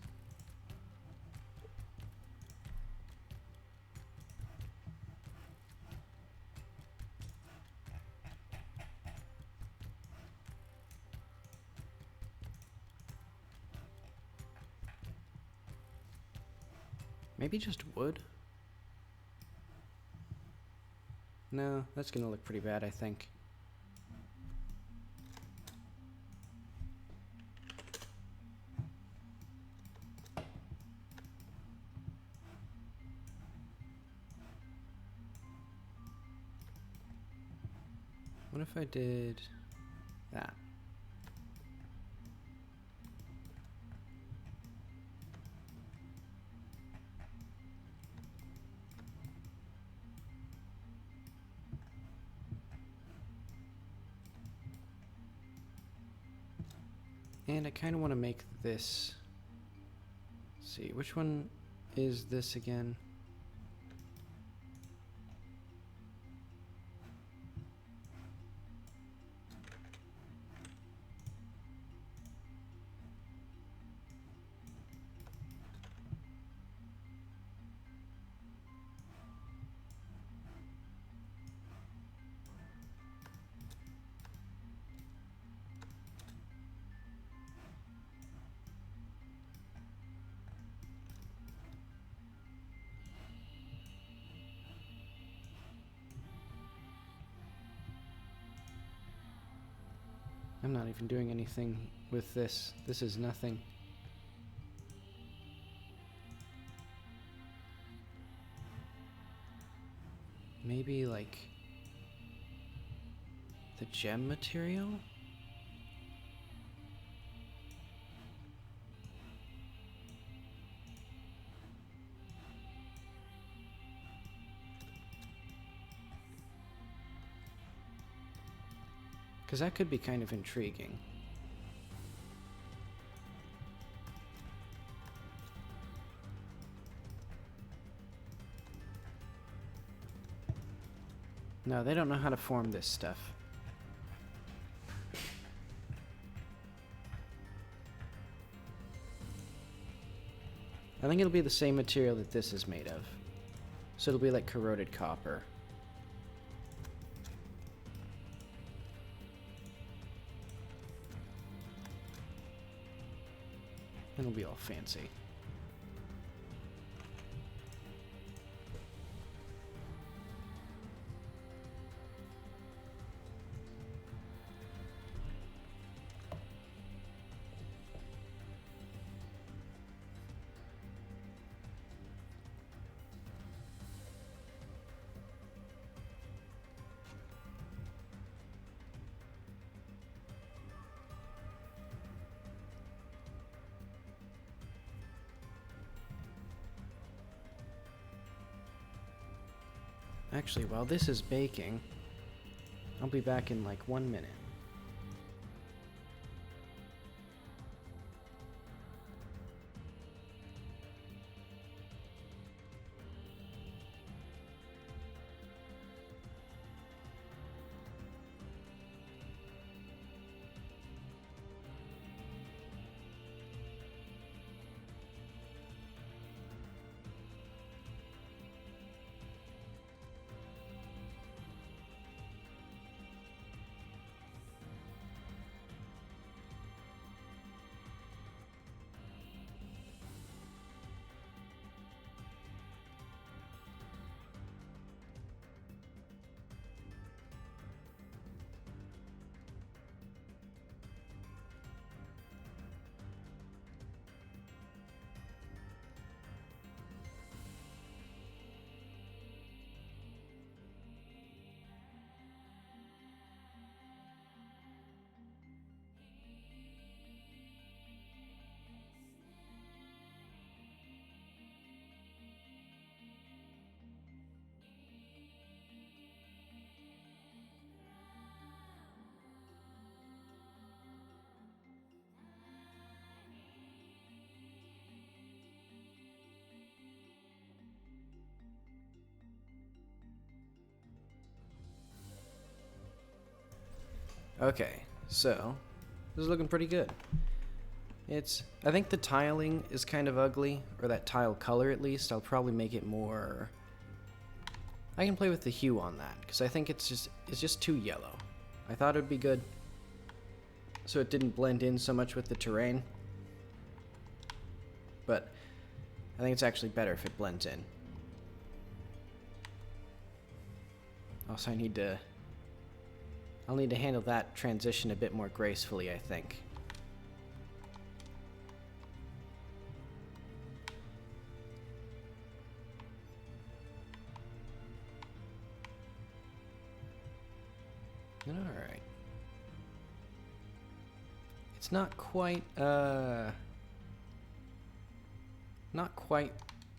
Maybe just wood? No, that's gonna look pretty bad, I think. What if I did that? And I kind of want to make this... Let's see, which one is this again? I'm not even doing anything with this. This is nothing. Maybe like the gem material? Because that could be kind of intriguing. No, they don't know how to form this stuff. I think it'll be the same material that this is made of. So it'll be like corroded copper. It'll be all fancy. Actually, while this is baking, I'll be back in like 1 minute. Okay, so this is looking pretty good. I think the tiling is kind of ugly, or that tile color at least. I'll probably make it more... I can play with the hue on that, because I think it's just too yellow. I thought it would be good, so it didn't blend in so much with the terrain. But I think it's actually better if it blends in. Also, I'll need to handle that transition a bit more gracefully, I think. Alright. It's not quite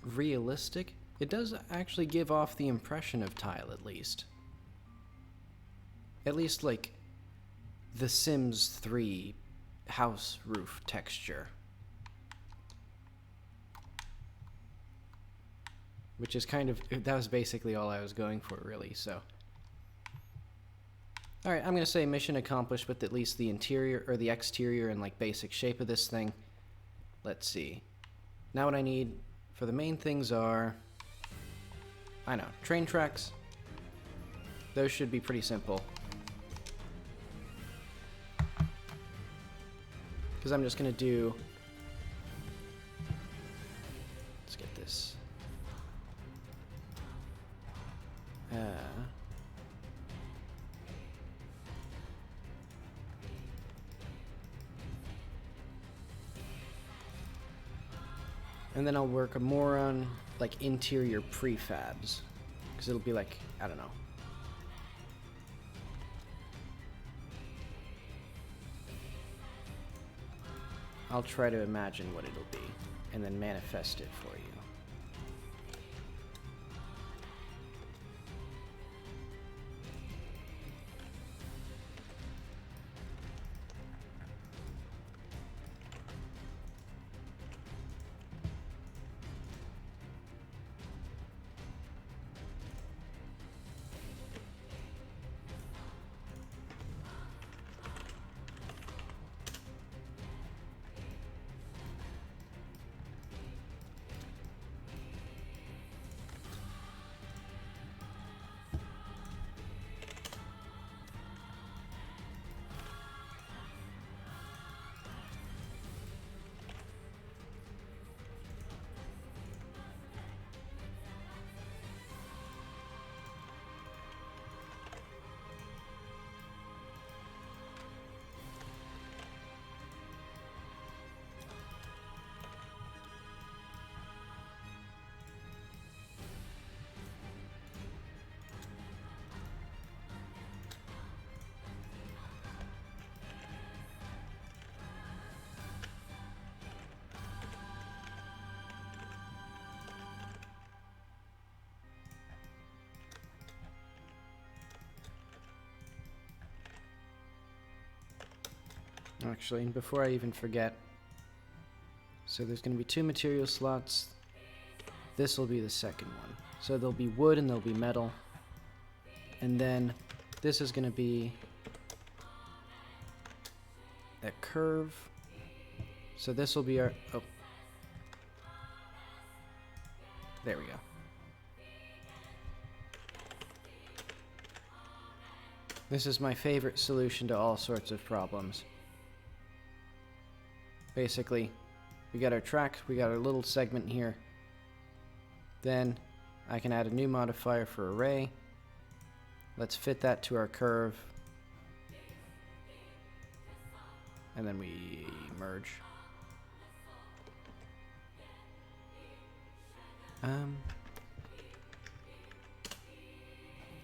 realistic. It does actually give off the impression of tile, at least. At least, like, the Sims 3 house roof texture. Which is kind of, that was basically all I was going for, really, so. Alright, I'm gonna say mission accomplished with at least the interior, or the exterior and, like, basic shape of this thing. Let's see. Now what I need for the main things are, I know, train tracks. Those should be pretty simple. Because I'm just going to do... Let's get this. And then I'll work more on, like, interior prefabs. Because it'll be like, I don't know. I'll try to imagine what it'll be, and then manifest it for you. Actually, before I even forget, so there's going to be 2 material slots. This will be the second one. So there'll be wood and there'll be metal. And then this is going to be a curve. So this will be our... Oh. There we go. This is my favorite solution to all sorts of problems. Basically, we got our track, we got our little segment here. Then I can add a new modifier for array. Let's fit that to our curve. And then we merge.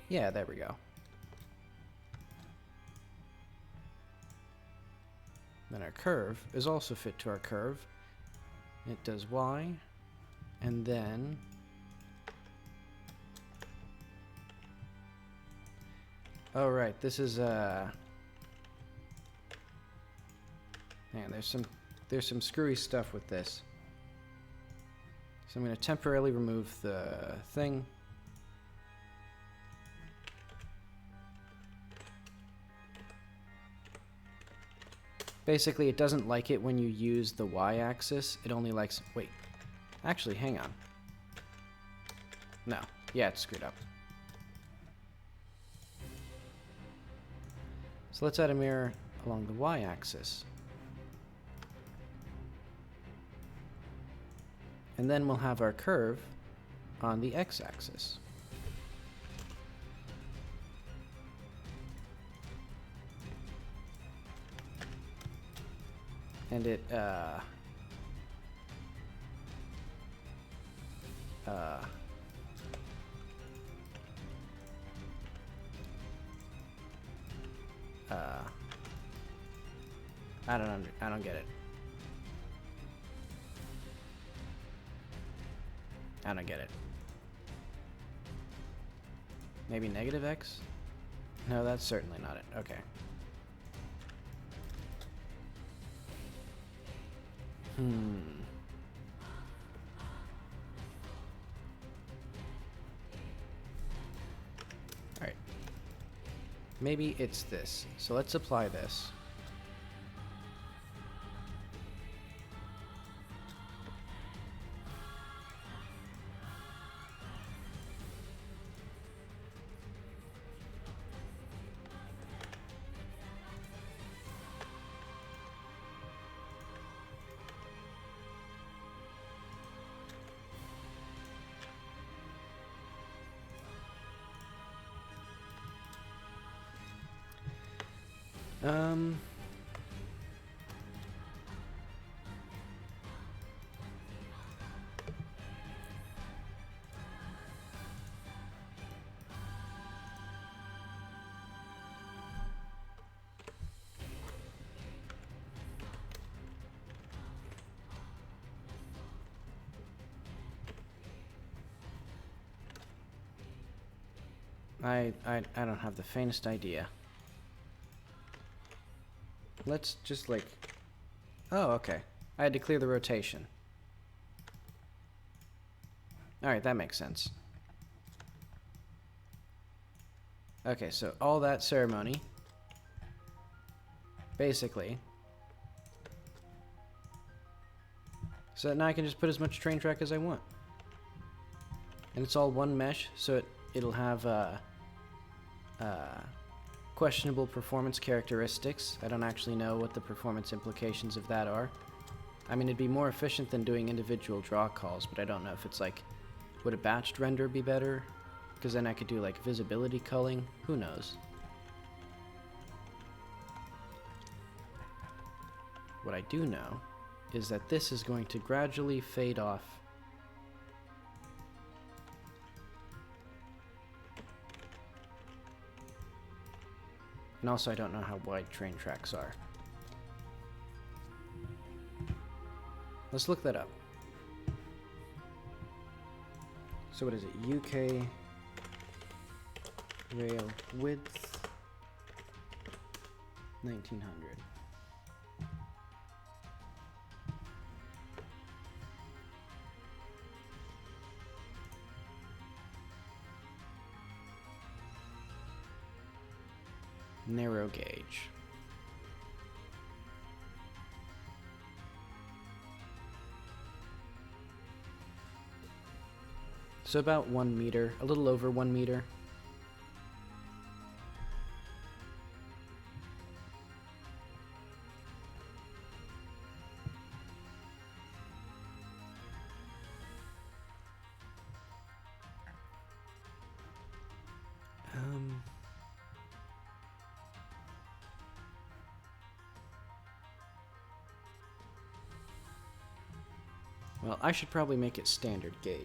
Yeah, there we go. Then our curve is also fit to our curve. It does Y, and then oh right, this is man, there's some screwy stuff with this. So I'm going to temporarily remove the thing. Basically, it doesn't like it when you use the y-axis. It only likes... Wait. Actually, hang on. No. Yeah, it's screwed up. So let's add a mirror along the y-axis. And then we'll have our curve on the x-axis. And it, I don't get it. I don't get it. Maybe negative X? No, that's certainly not it. Okay. Alright. Maybe it's this. So let's apply this. I don't have the faintest idea. Let's just like... Oh, okay. I had to clear the rotation. Alright, that makes sense. Okay, so all that ceremony, basically, so that now I can just put as much train track as I want. And it's all one mesh, so it'll have questionable performance characteristics. I don't actually know what the performance implications of that are. I mean, it'd be more efficient than doing individual draw calls, but I don't know if it's like, would a batched render be better? Because then I could do like visibility culling. Who knows? What I do know is that this is going to gradually fade off. And also, I don't know how wide train tracks are. Let's look that up. So what is it? UK rail width 1900. Narrow gauge. So about 1 meter, a little over 1 meter. Well, I should probably make it standard gauge.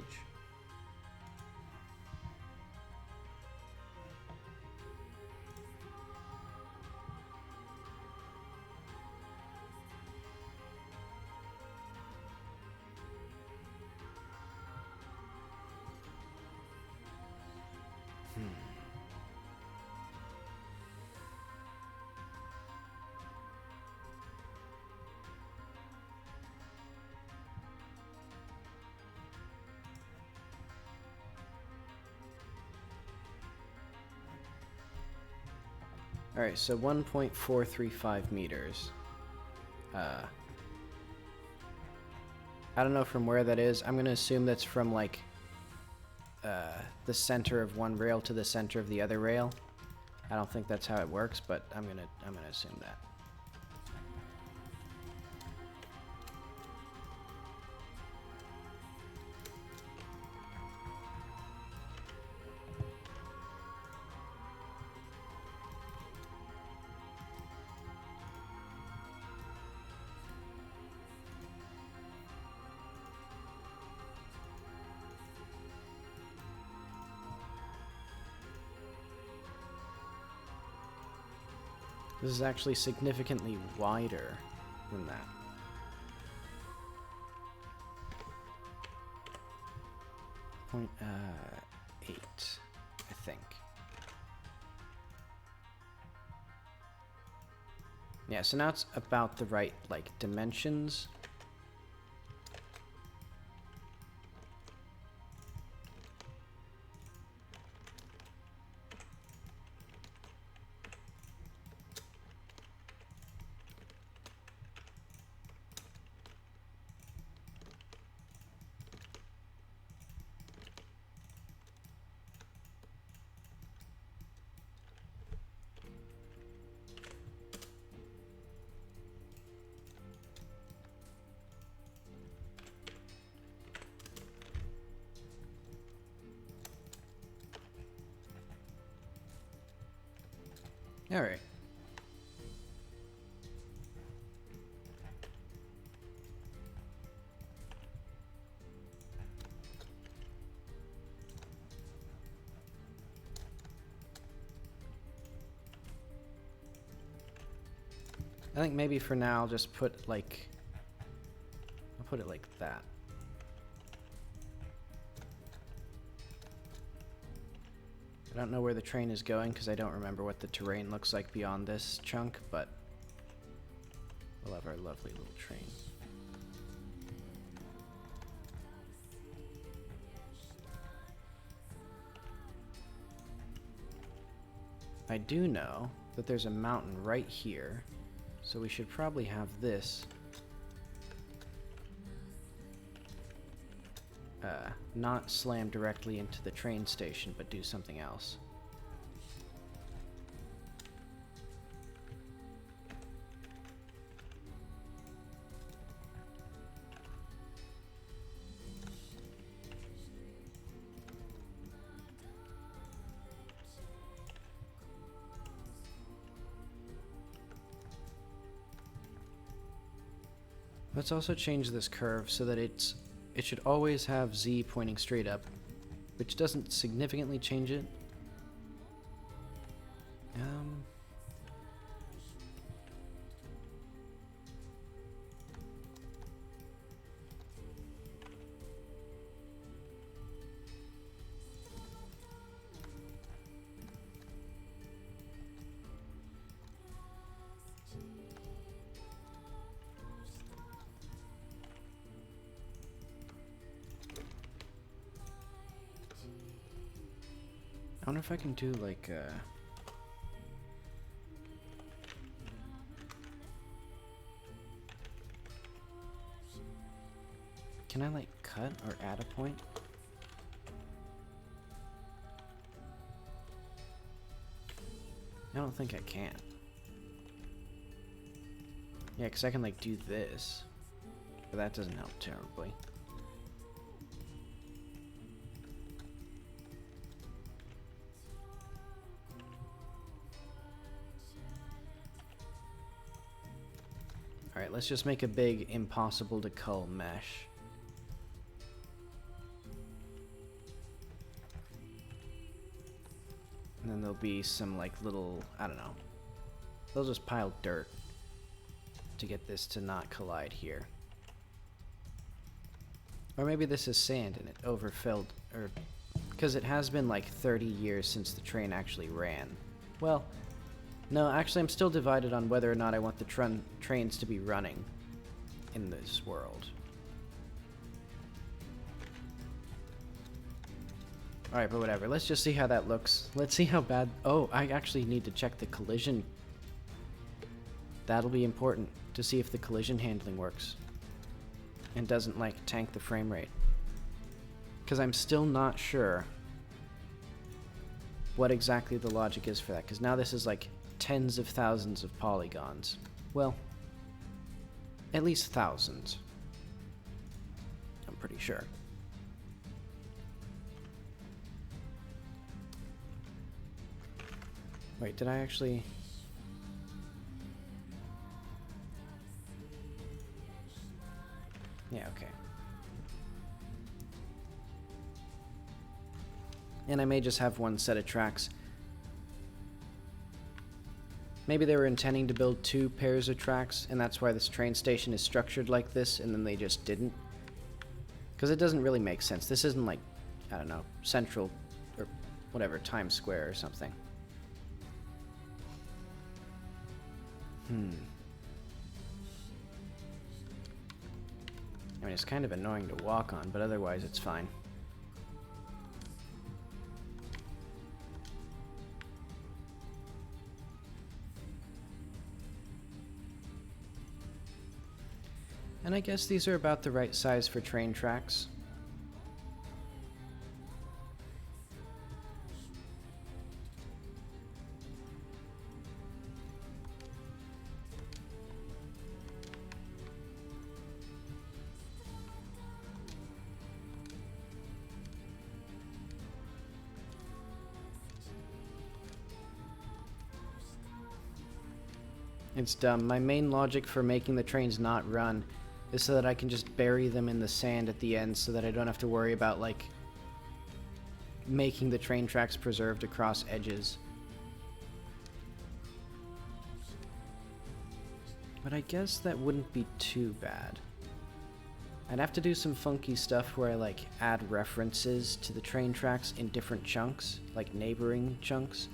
Alright, so 1.435 meters. I don't know from where that is. I'm gonna assume that's from like the center of one rail to the center of the other rail. I don't think that's how it works, but I'm gonna assume that. This is actually significantly wider than that. Point 8, I think. Yeah, so now it's about the right, like, dimensions. All right. I think maybe for now I'll just put like, I'll put it like that. I don't know where the train is going because I don't remember what the terrain looks like beyond this chunk, but we'll have our lovely little train. I do know that there's a mountain right here, so we should probably have this not slam directly into the train station, but do something else. Let's also change this curve so that it should always have Z pointing straight up, which doesn't significantly change it. I wonder if I can do like can I like cut or add a point? I don't think I can. Yeah, because I can like do this, but that doesn't help terribly. Alright, let's just make a big impossible to cull mesh. And then there'll be some like little, I don't know. They'll just pile dirt to get this to not collide here. Or maybe this is sand and it overfilled, or because it has been like 30 years since the train actually ran. Well, no, actually I'm still divided on whether or not I want the trains to be running in this world. Alright, but whatever. Let's just see how that looks. Let's see how bad... Oh, I actually need to check the collision. That'll be important to see if the collision handling works. And doesn't, like, tank the frame rate. Because I'm still not sure what exactly the logic is for that. Because now this is, like, tens of thousands of polygons. Well, at least thousands. I'm pretty sure. Wait, did I actually... Yeah, okay. And I may just have one set of tracks. Maybe they were intending to build 2 pairs of tracks, and that's why this train station is structured like this, and then they just didn't. Because it doesn't really make sense. This isn't like, I don't know, Central, or whatever, Times Square or something. I mean, it's kind of annoying to walk on, but otherwise it's fine. And I guess these are about the right size for train tracks. It's dumb. My main logic for making the trains not run is so that I can just bury them in the sand at the end so that I don't have to worry about, like, making the train tracks preserved across edges. But I guess that wouldn't be too bad. I'd have to do some funky stuff where I, like, add references to the train tracks in different chunks, like neighboring chunks.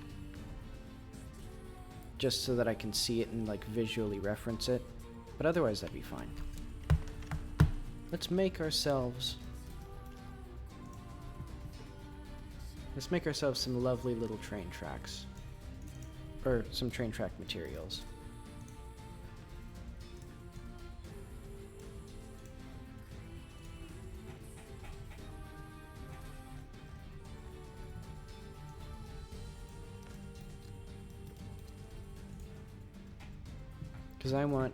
Just so that I can see it and, like, visually reference it. But otherwise, that'd be fine. Let's make ourselves some lovely little train tracks. Or some train track materials. Because I want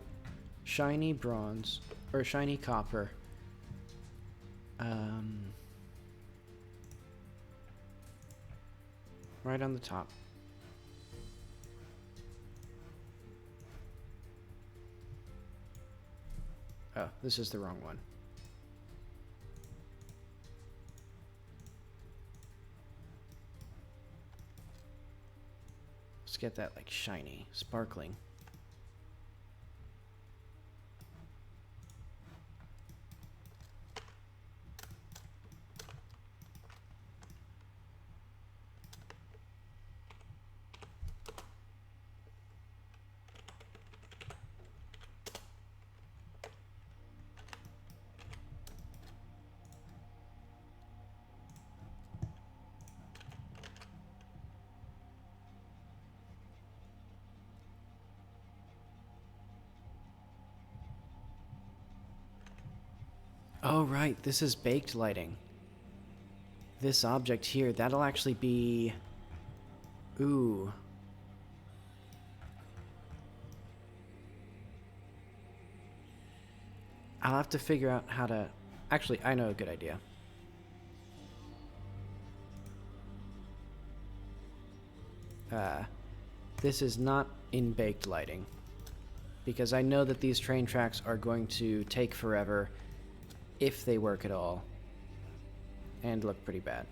shiny bronze, or shiny copper. Right on the top. Oh, this is the wrong one. Let's get that, like, shiny, sparkling. Oh, right, this is baked lighting. This object here, that'll actually be... Ooh. I'll have to figure out how to... Actually, I know a good idea. This is not in baked lighting. Because I know that these train tracks are going to take forever, if they work at all, and look pretty bad.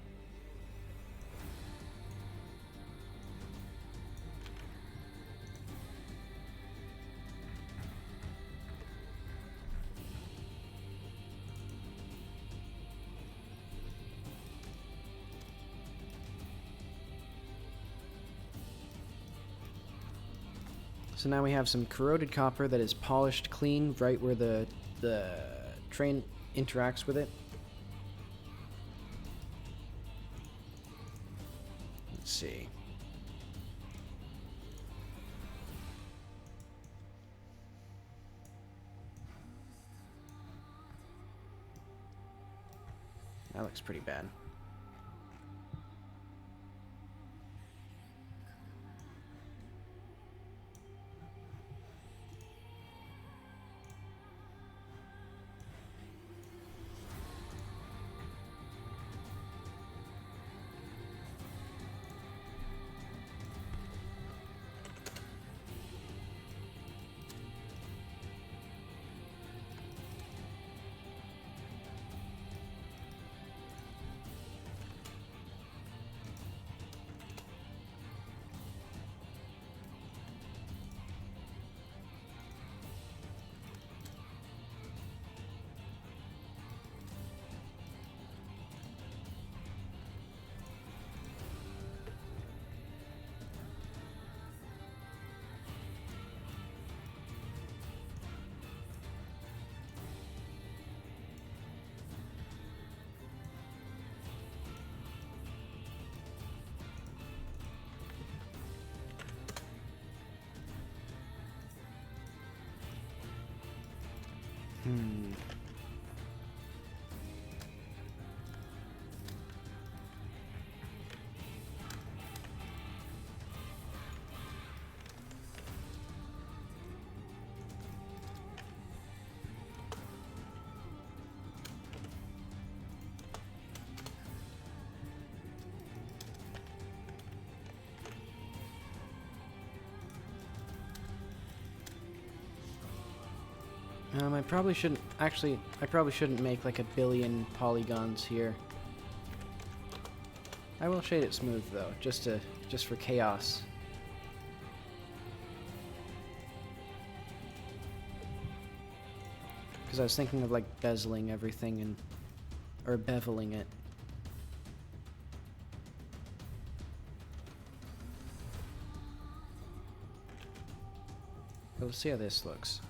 So now we have some corroded copper that is polished clean right where the train interacts with it. Let's see. That looks pretty bad. Hmm. I probably shouldn't, actually, I probably shouldn't make like 1,000,000,000 polygons here. I will shade it smooth though, just for chaos. Because I was thinking of like bezeling everything and, or beveling it. But let's see how this looks.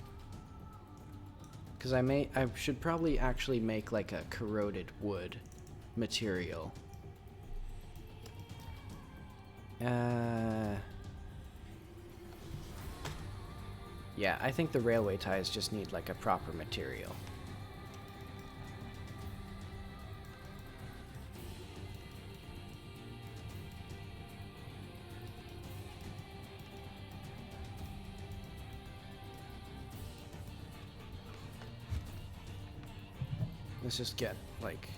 Because I should probably actually make like a corroded wood material. Yeah, I think the railway ties just need like a proper material. Let's just get like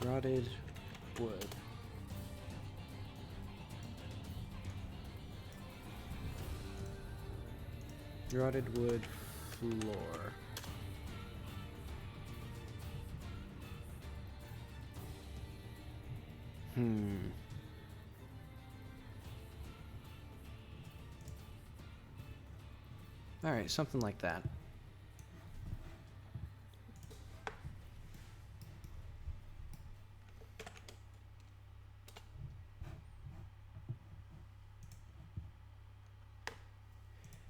rotted wood. Rotted wood floor. Alright, something like that.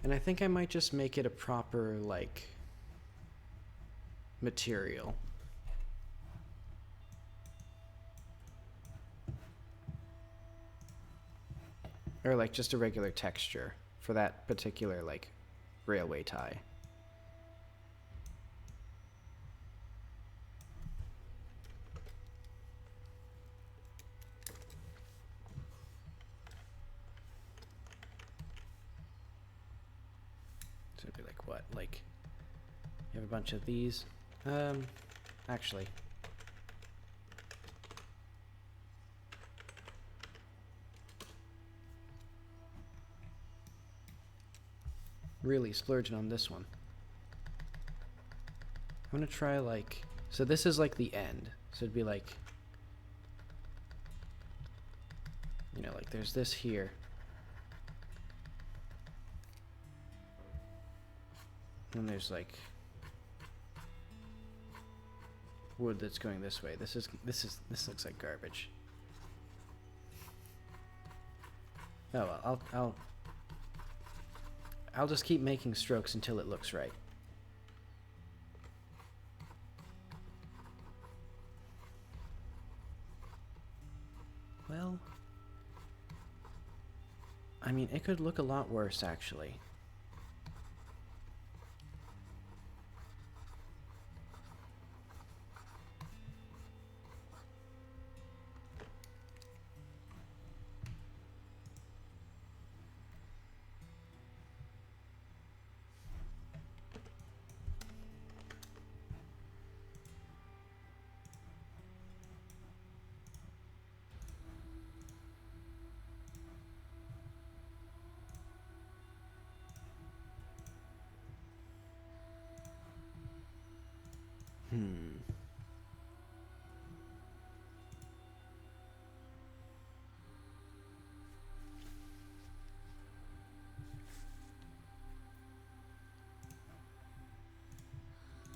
And I think I might just make it a proper, like, material. Or, like, just a regular texture for that particular, like, railway tie. So it'd be like what? Like, you have a bunch of these. Actually. Really splurging on this one. I'm gonna try like, so this is like the end. So it'd be like, you know, like there's this here. And there's like wood that's going this way. This looks like garbage. Oh well, I'll just keep making strokes until it looks right. Well, I mean, it could look a lot worse actually.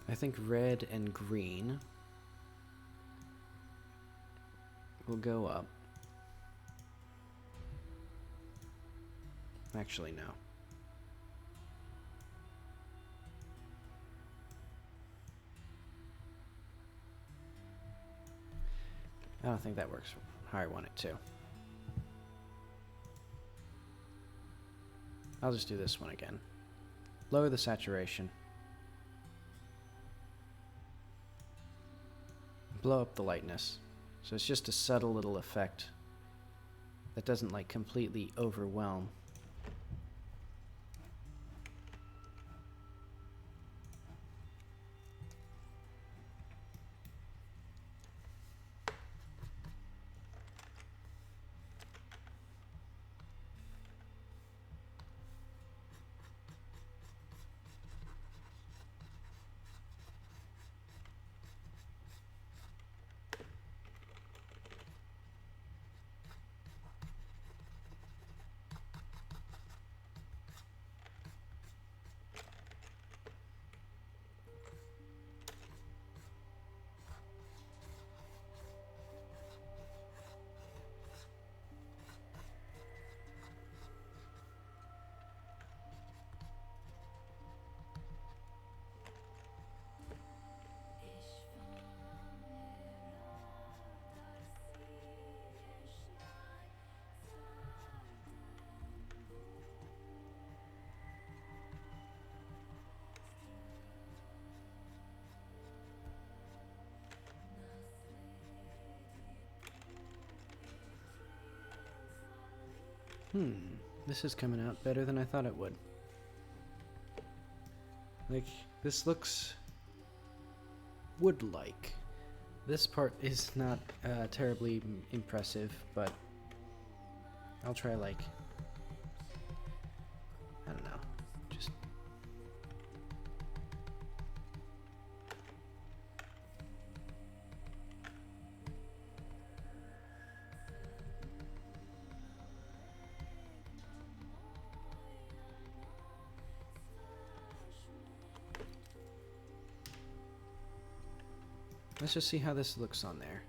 I think red and green will go up. Actually, no. I don't think that works how I want it to. I'll just do this one again. Lower the saturation. Blow up the lightness. So it's just a subtle little effect that doesn't like completely overwhelm. This is coming out better than I thought it would. Like, this looks wood-like. This part is not terribly impressive, but I'll try, like, I don't know, just... Let's just see how this looks on there.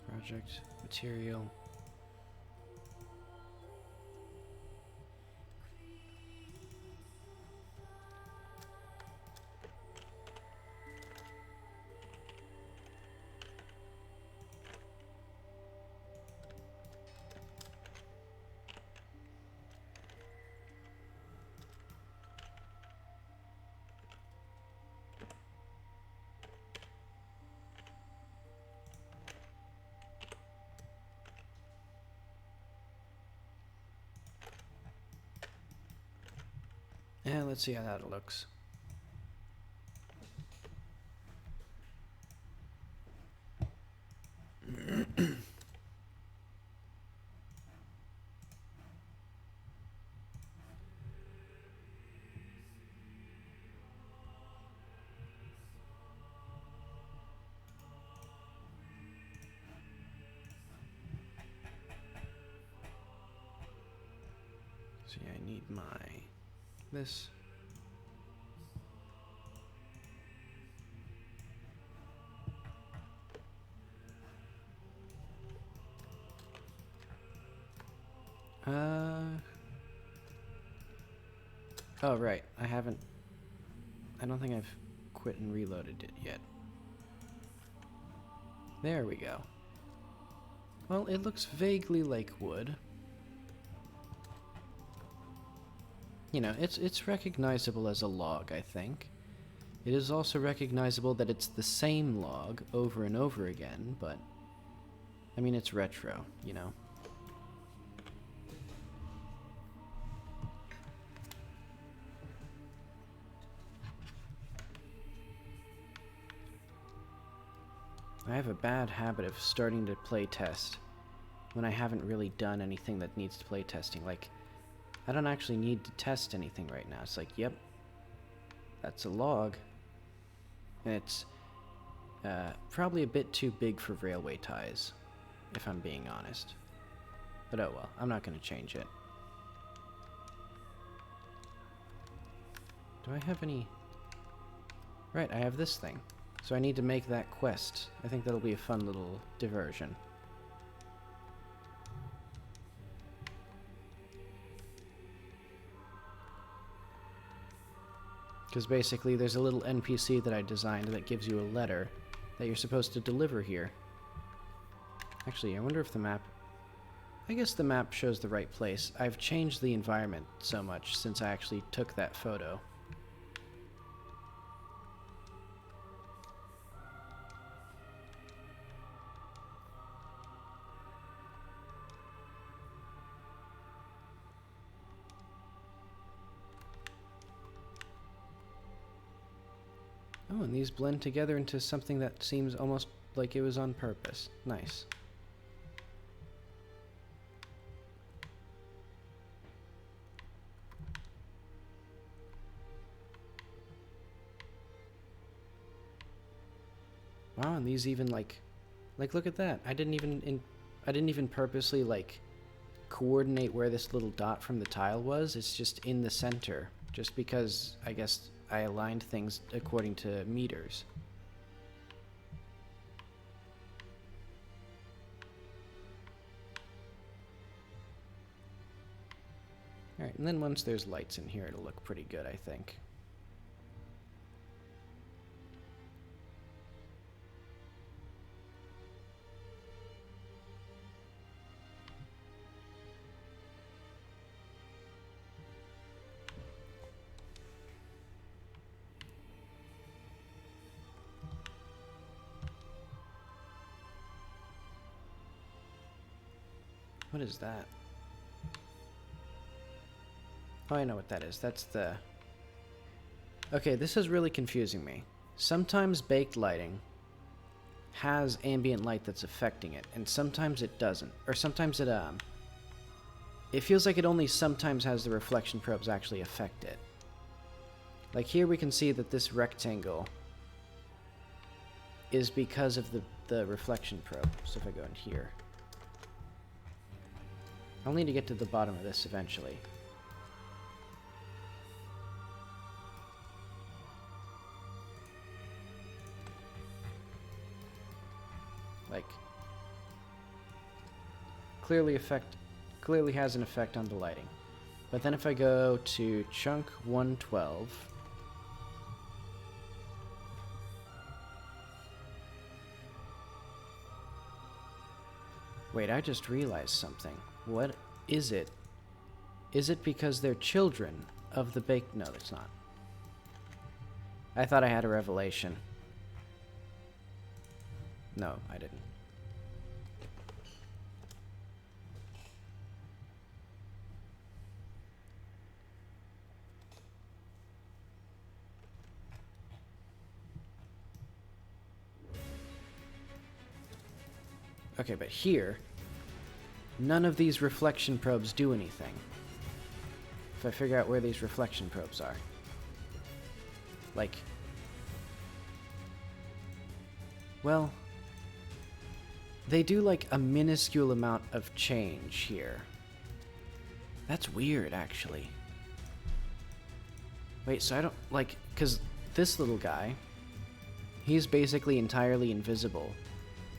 Project, material. Yeah, let's see how that looks. See, I need this. Oh, right. I don't think I've quit and reloaded it yet. There we go. Well, it looks vaguely like wood. You know, it's recognizable as a log, I think. It is also recognizable that it's the same log over and over again, but... I mean, it's retro, you know. I have a bad habit of starting to play test when I haven't really done anything that needs to play testing. Like, I don't actually need to test anything right now. It's like, yep, that's a log. And it's probably a bit too big for railway ties, if I'm being honest. But oh well, I'm not going to change it. Do I have any... Right, I have this thing. So I need to make that quest. I think that'll be a fun little diversion. Because basically there's a little NPC that I designed that gives you a letter that you're supposed to deliver here. Actually, I wonder if the map... I guess the map shows the right place. I've changed the environment so much since I actually took that photo. Oh, and these blend together into something that seems almost like it was on purpose. Nice. Wow, and these even like look at that. I didn't even purposely like coordinate where this little dot from the tile was. It's just in the center, just because I guess I aligned things according to meters. Alright, and then once there's lights in here, it'll look pretty good, I think. What is that? Oh, I know what that is. That's the... Okay, this is really confusing me. Sometimes baked lighting has ambient light that's affecting it, and sometimes it doesn't. Or sometimes it feels like it only sometimes has the reflection probes actually affect it. Like here we can see that this rectangle is because of the reflection probe. So if I go in here... I'll need to get to the bottom of this eventually. Like, clearly has an effect on the lighting. But then if I go to chunk 112, wait, I just realized something. What is it? Is it because they're children of the baked... No, it's not. I thought I had a revelation. No, I didn't. Okay, but here... none of these reflection probes do anything. If I figure out where these reflection probes are. Like... well... they do like a minuscule amount of change here. That's weird, actually. Wait, so I don't... like, because this little guy... he's basically entirely invisible.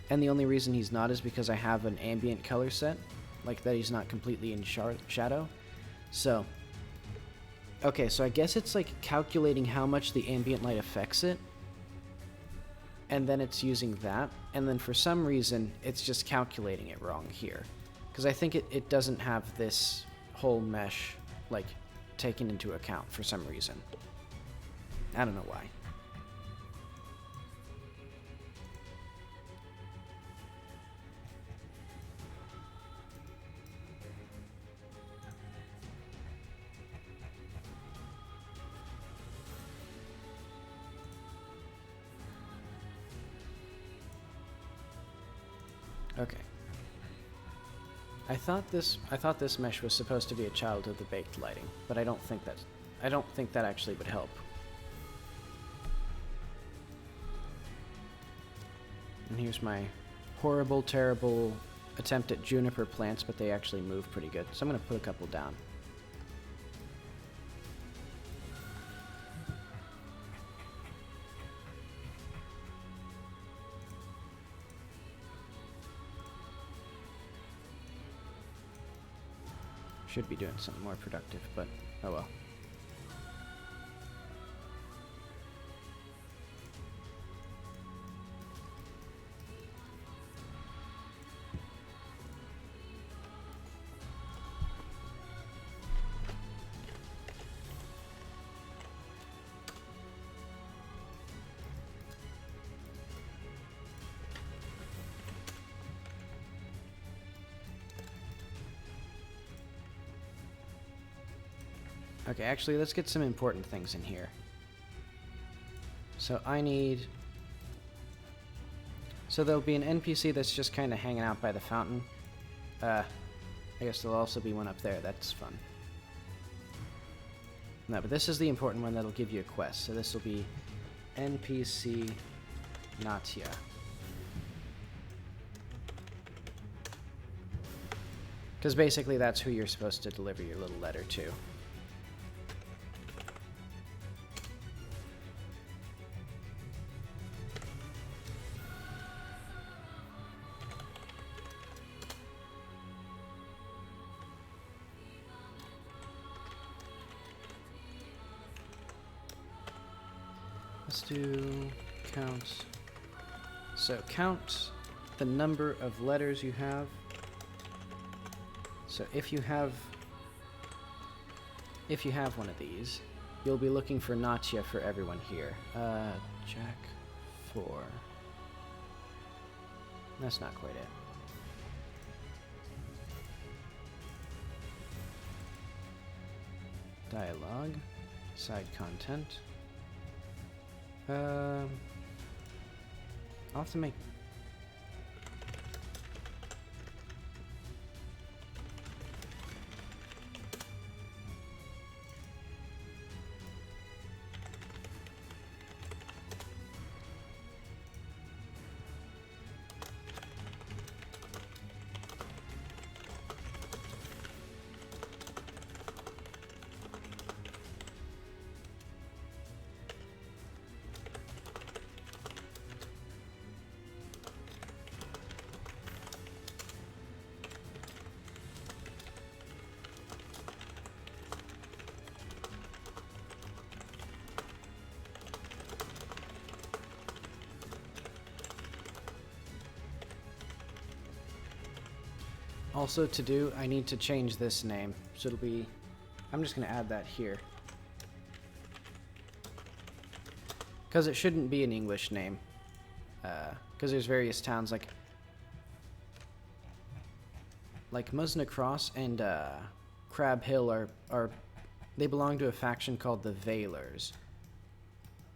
And the only reason he's not is because I have an ambient color set. Like that he's not completely in shadow. So... okay, so I guess it's like calculating how much the ambient light affects it. And then it's using that. And then for some reason, it's just calculating it wrong here. Because I think it doesn't have this whole mesh, like, taken into account for some reason. I don't know why. Okay. I thought this mesh was supposed to be a child of the baked lighting, but I don't think that actually would help. And here's my horrible, terrible attempt at juniper plants, but they actually move pretty good. So I'm going to put a couple down. Should be doing something more productive, but oh well. Okay, actually, let's get some important things in here. So I need... So there'll be an NPC that's just kind of hanging out by the fountain. I guess there'll also be one up there. That's fun. No, but this is the important one that'll give you a quest. So this will be NPC Natya. Because basically that's who you're supposed to deliver your little letter to. Let's do count. So count the number of letters you have. So if you have one of these, you'll be looking for Natya for everyone here. Jack 4. That's not quite it. Dialogue, side content. I'll have to make... Also to do, I need to change this name. So it'll be... I'm just going to add that here. Because it shouldn't be an English name. Because there's various towns like Musna Cross and Crab Hill are... They belong to a faction called the Veilers.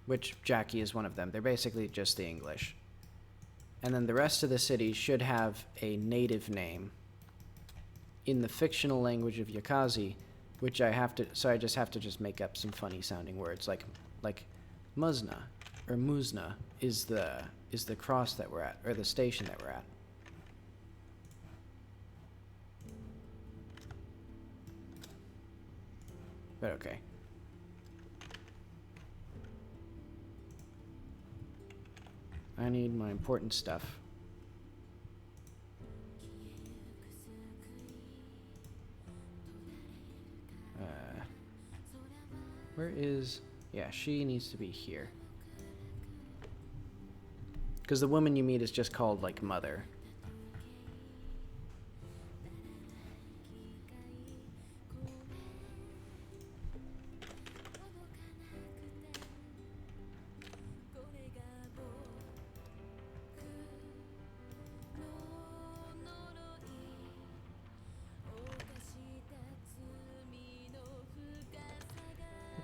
Which Jackie is one of them. They're basically just the English. And then the rest of the city should have a native name in the fictional language of Yakazi, which I have to, so I just have to make up some funny sounding words like Muzna or Muzna is the cross that we're at, or the station that we're at. But okay. I need my important stuff. Where is... Yeah, she needs to be here. Because the woman you meet is just called, like, Mother.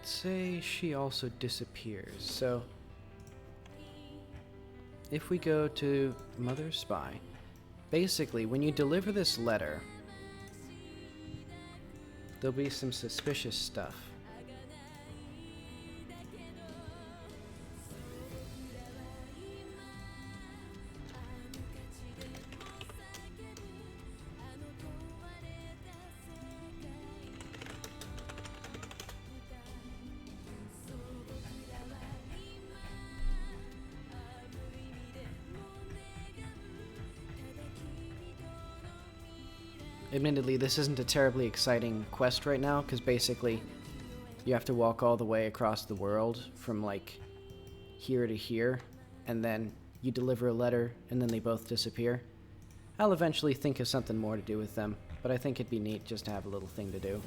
Say she also disappears. So if we go to Mother Spy, basically, when you deliver this letter, there'll be some suspicious stuff. Admittedly, this isn't a terribly exciting quest right now, because basically you have to walk all the way across the world from, like, here to here, and then you deliver a letter, and then they both disappear. I'll eventually think of something more to do with them, but I think it'd be neat just to have a little thing to do.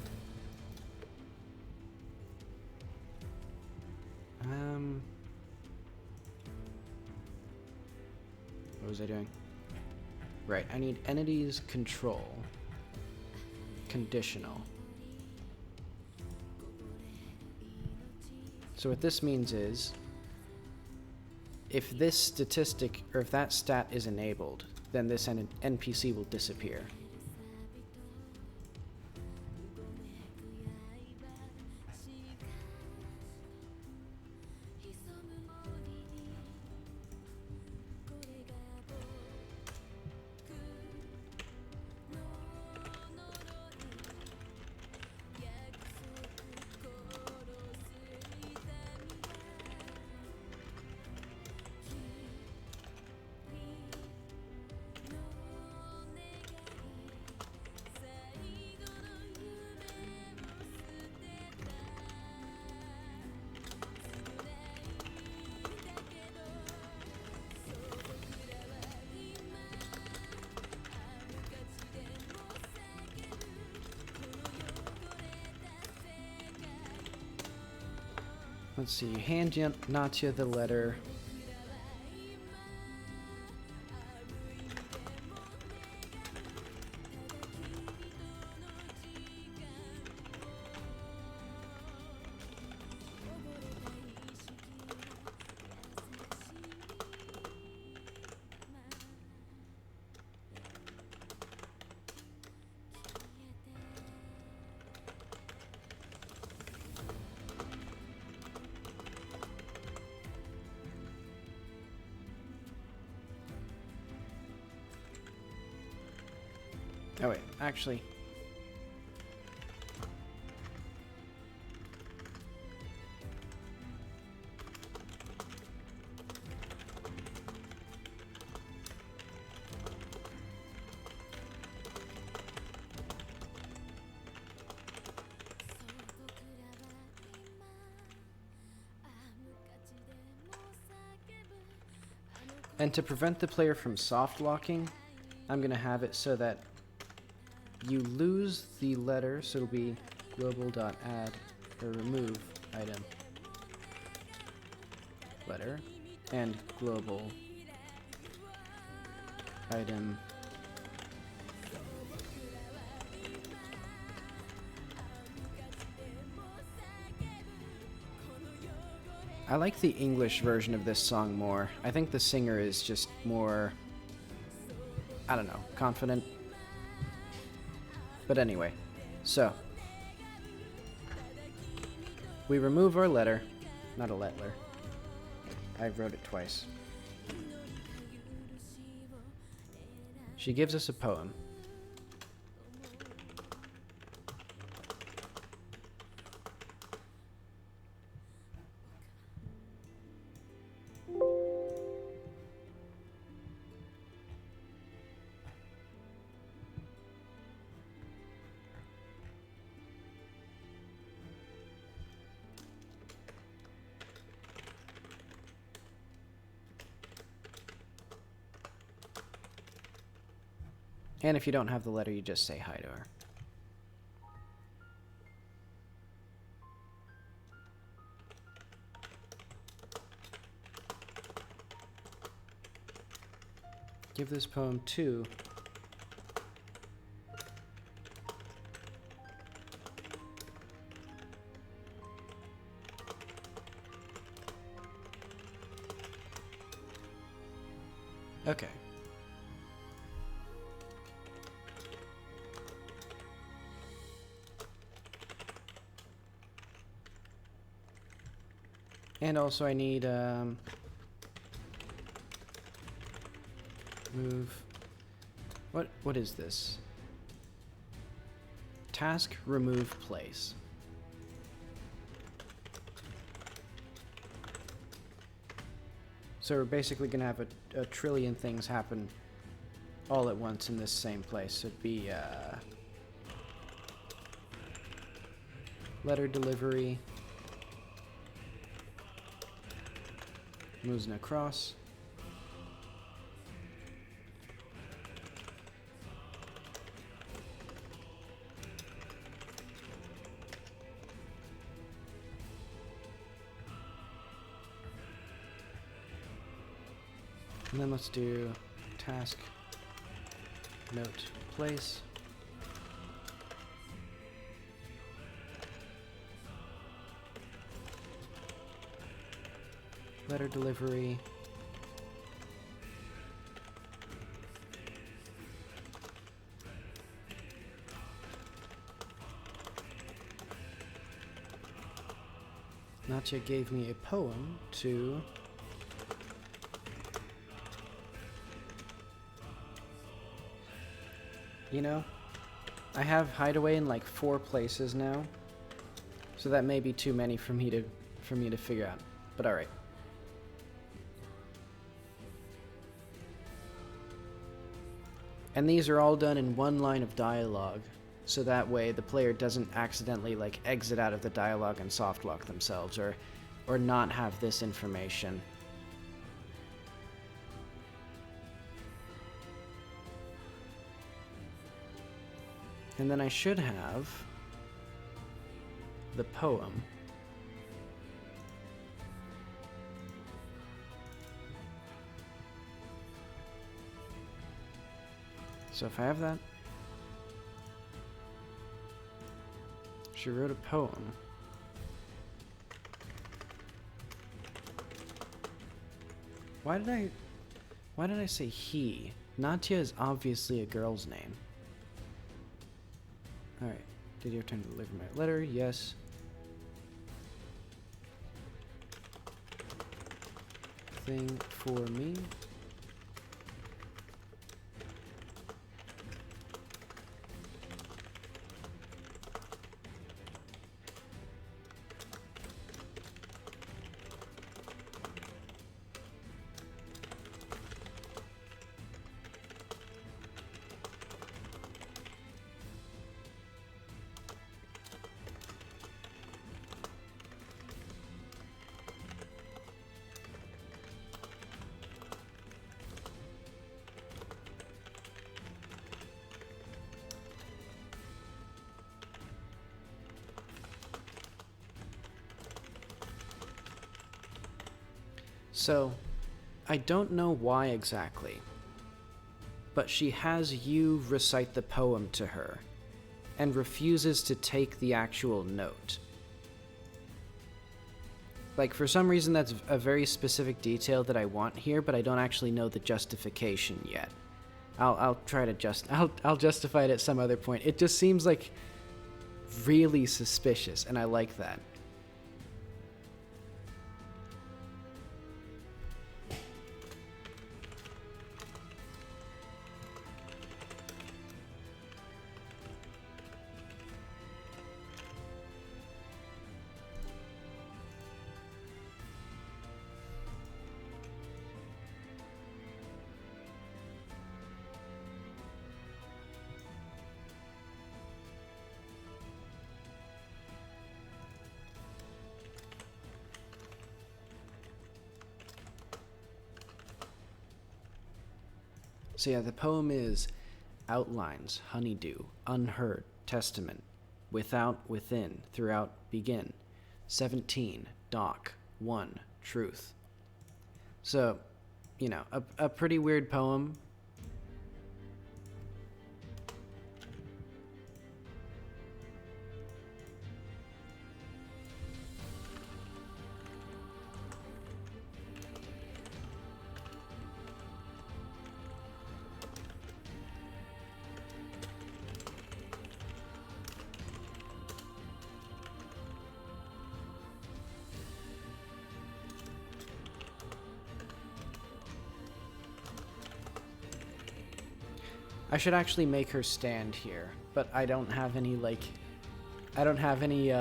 What was I doing? Right, I need entities control. Conditional. So what this means is, if this statistic, or if that stat is enabled, then this NPC will disappear. Let's see, hand Natya the letter. Oh wait, actually. And to prevent the player from soft locking, I'm gonna have it so that you lose the letter, so it'll be global.add or remove item letter and global item I like the English version of this song more. I think the singer is just more, I don't know, confident. But anyway, so we remove our letter, not a letter. I wrote it twice. She gives us a poem. And if you don't have the letter, you just say hi to her. Give this poem to okay. And also I need, move. What is this? Task remove place. So we're basically gonna have a trillion things happen all at once in this same place. It'd be, letter delivery. Moves across. And then let's do task note place. Letter delivery. Natya gave me a poem to you know, I have hideaway in like 4 places now, so that may be too many for me to figure out. But all right. And these are all done in 1 line of dialogue, so that way the player doesn't accidentally like exit out of the dialogue and softlock themselves, or not have this information. And then I should have the poem. So if I have that, she wrote a poem. Why did I say he? Natya is obviously a girl's name. Alright, did you have time to deliver my letter? Yes. Thing for me. So, I don't know why exactly, but she has you recite the poem to her, and refuses to take the actual note. Like, for some reason that's a very specific detail that I want here, but I don't actually know the justification yet. I'll try to I'll justify it at some other point. It just seems like really suspicious, and I like that. So yeah, the poem is outlines, honeydew, unheard, testament, without, within, throughout, begin, 17, doc, 1, truth. So, you know, a pretty weird poem. I should actually make her stand here, but I don't have any, like... I don't have any,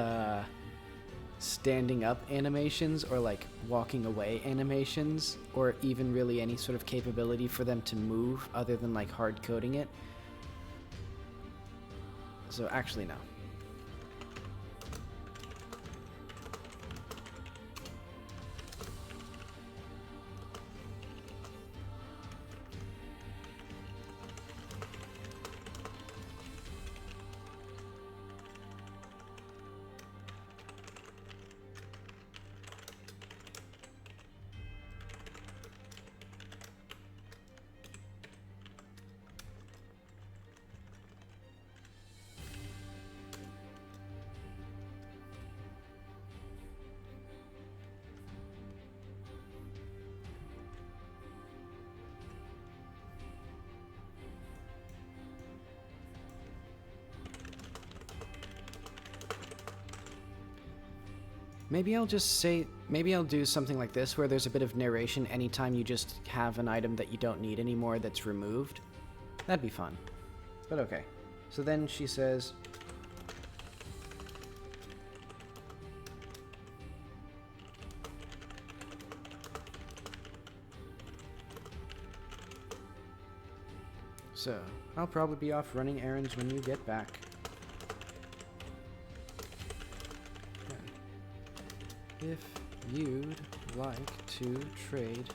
standing up animations or, like, walking away animations, or even really any sort of capability for them to move other than, like, hard coding it. So, actually, no. Maybe I'll just say, maybe I'll do something like this where there's a bit of narration anytime you just have an item that you don't need anymore that's removed. That'd be fun. But okay. So then she says... So, I'll probably be off running errands when you get back. If you'd like to trade...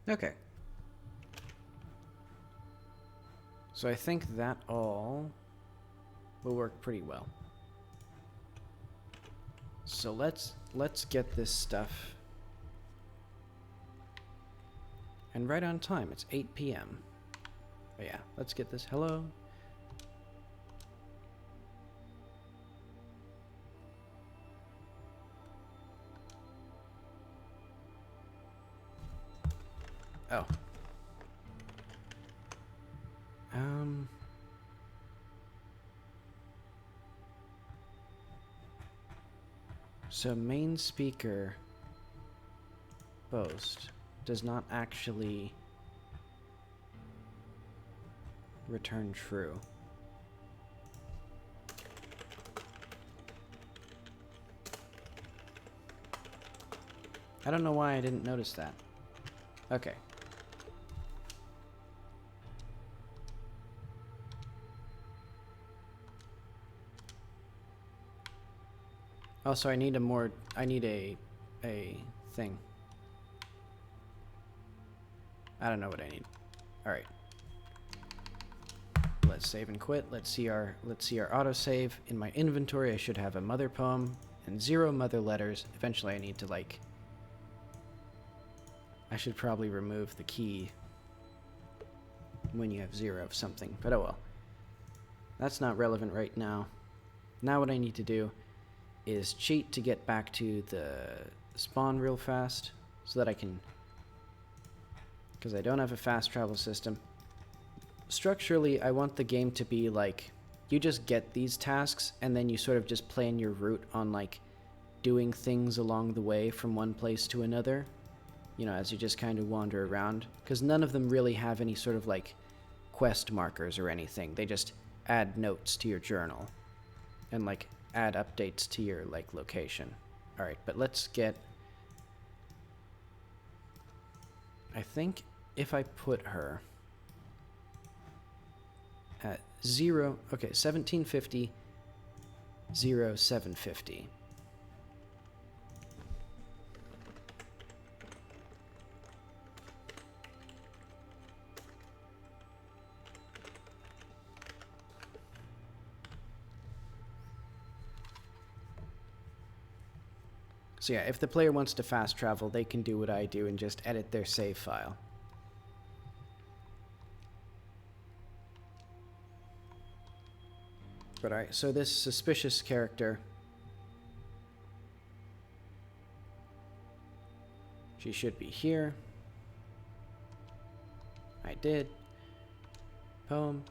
Okay. So I think that all will work pretty well. So let's get this stuff. And right on time, it's 8 p.m. But yeah, let's get this. Hello. Oh. So main speaker boast does not actually return true. I don't know why I didn't notice that. Okay. Also, I need a thing. I don't know what I need. All right. Let's save and quit. Let's see our autosave. In my inventory, I should have a mother poem and 0 mother letters. Eventually, I need to I should probably remove the key when you have 0 of something, but oh well. That's not relevant right now. Now what I need to do is cheat to get back to the spawn real fast so that I can, because I don't have a fast travel system. Structurally, I want the game to be like, you just get these tasks and then you sort of just plan your route on like doing things along the way from one place to another, you know, as you just kind of wander around, because none of them really have any sort of like quest markers or anything. They just add notes to your journal and like add updates to your like location. All right, but let's get, I think if I put her at 1750 0750. So yeah, if the player wants to fast travel, they can do what I do and just edit their save file. But alright, so this suspicious character, she should be here. I did. Poem.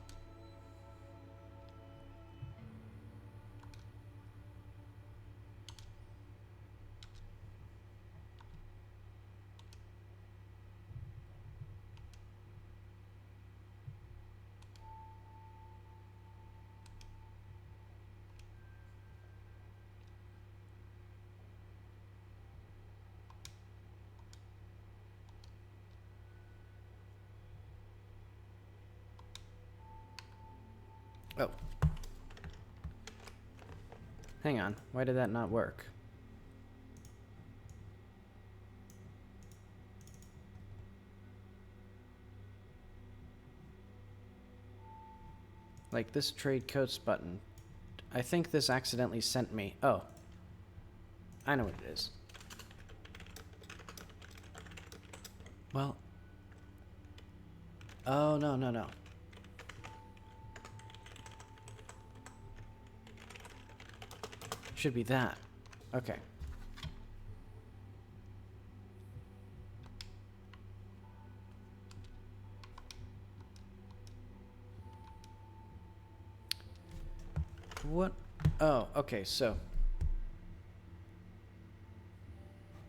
Oh. Hang on. Why did that not work? Like this trade coats button. I think this accidentally sent me. Oh. I know what it is. Well. Oh, no, no, no. Should be that. Okay. What? Oh, okay, so.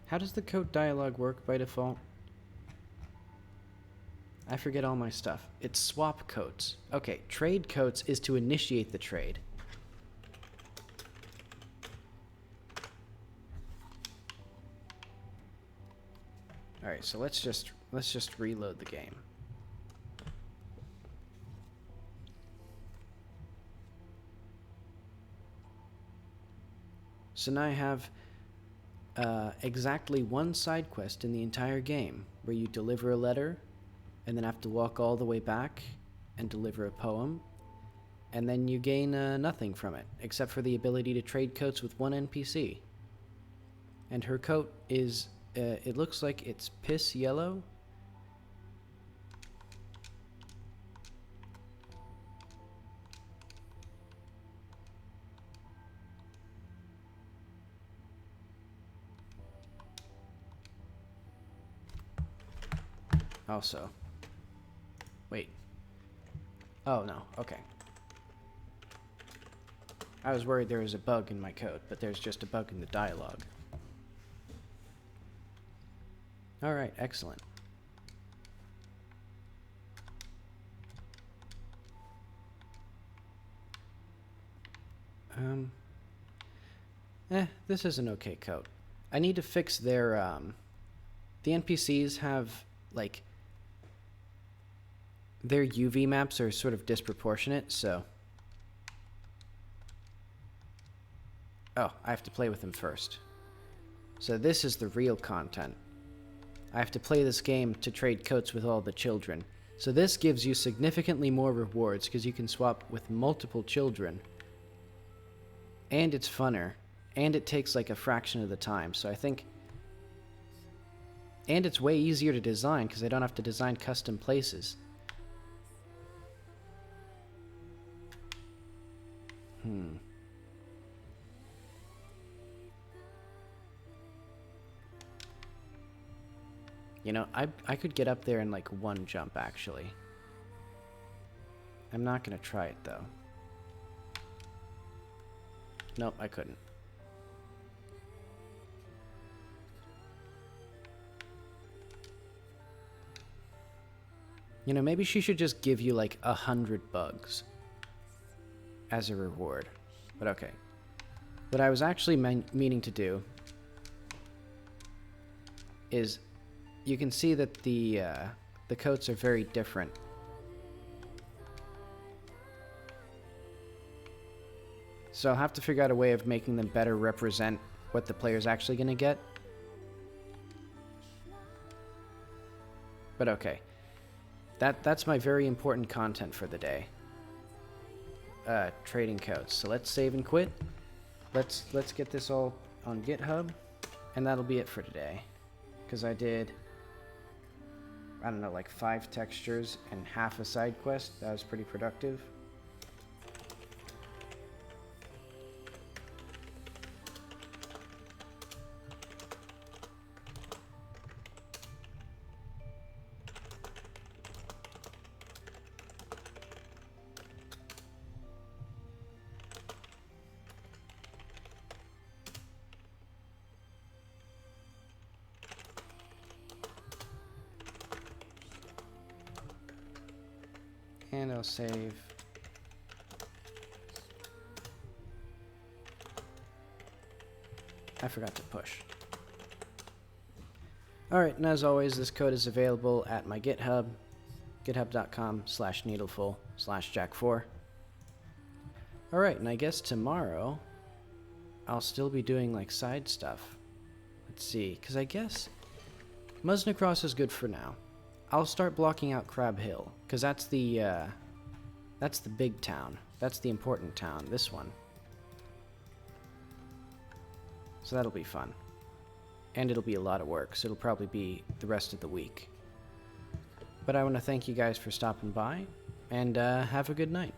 How does the code dialogue work by default? I forget all my stuff. It's swap coats. Okay, trade coats is to initiate the trade. Alright, so let's just reload the game. So now I have exactly one side quest in the entire game where you deliver a letter and then have to walk all the way back and deliver a poem, and then you gain nothing from it except for the ability to trade coats with one NPC. And her coat is it looks like it's piss yellow. Also, wait. Oh no, okay. I was worried there was a bug in my code, but there's just a bug in the dialogue. Alright, excellent. This is an okay code. I need to fix their, the NPCs have, like, their UV maps are sort of disproportionate, so. Oh, I have to play with them first. So this is the real content. I have to play this game to trade coats with all the children. So this gives you significantly more rewards because you can swap with multiple children. And it's funner. And it takes like a fraction of the time. So I think... And it's way easier to design because I don't have to design custom places. You know, I could get up there in like one jump, actually. I'm not gonna try it, though. Nope, I couldn't. You know, maybe she should just give you like 100 bugs as a reward. But okay. What I was actually meaning to do is, you can see that the coats are very different. So I'll have to figure out a way of making them better represent what the player's actually going to get. But okay. That's my very important content for the day. Trading coats. So let's save and quit. Let's get this all on GitHub, and that'll be it for today. Because I did, I don't know, like 5 textures and half a side quest. That was pretty productive. And I'll save. I forgot to push. Alright, and as always, this code is available at my GitHub, github.com/needleful/jack4. Alright, and I guess tomorrow I'll still be doing like side stuff. Let's see, because I guess Musnacross is good for now. I'll start blocking out Crab Hill, because that's the big town. That's the important town, this one. So that'll be fun. And it'll be a lot of work, so it'll probably be the rest of the week. But I want to thank you guys for stopping by, and have a good night.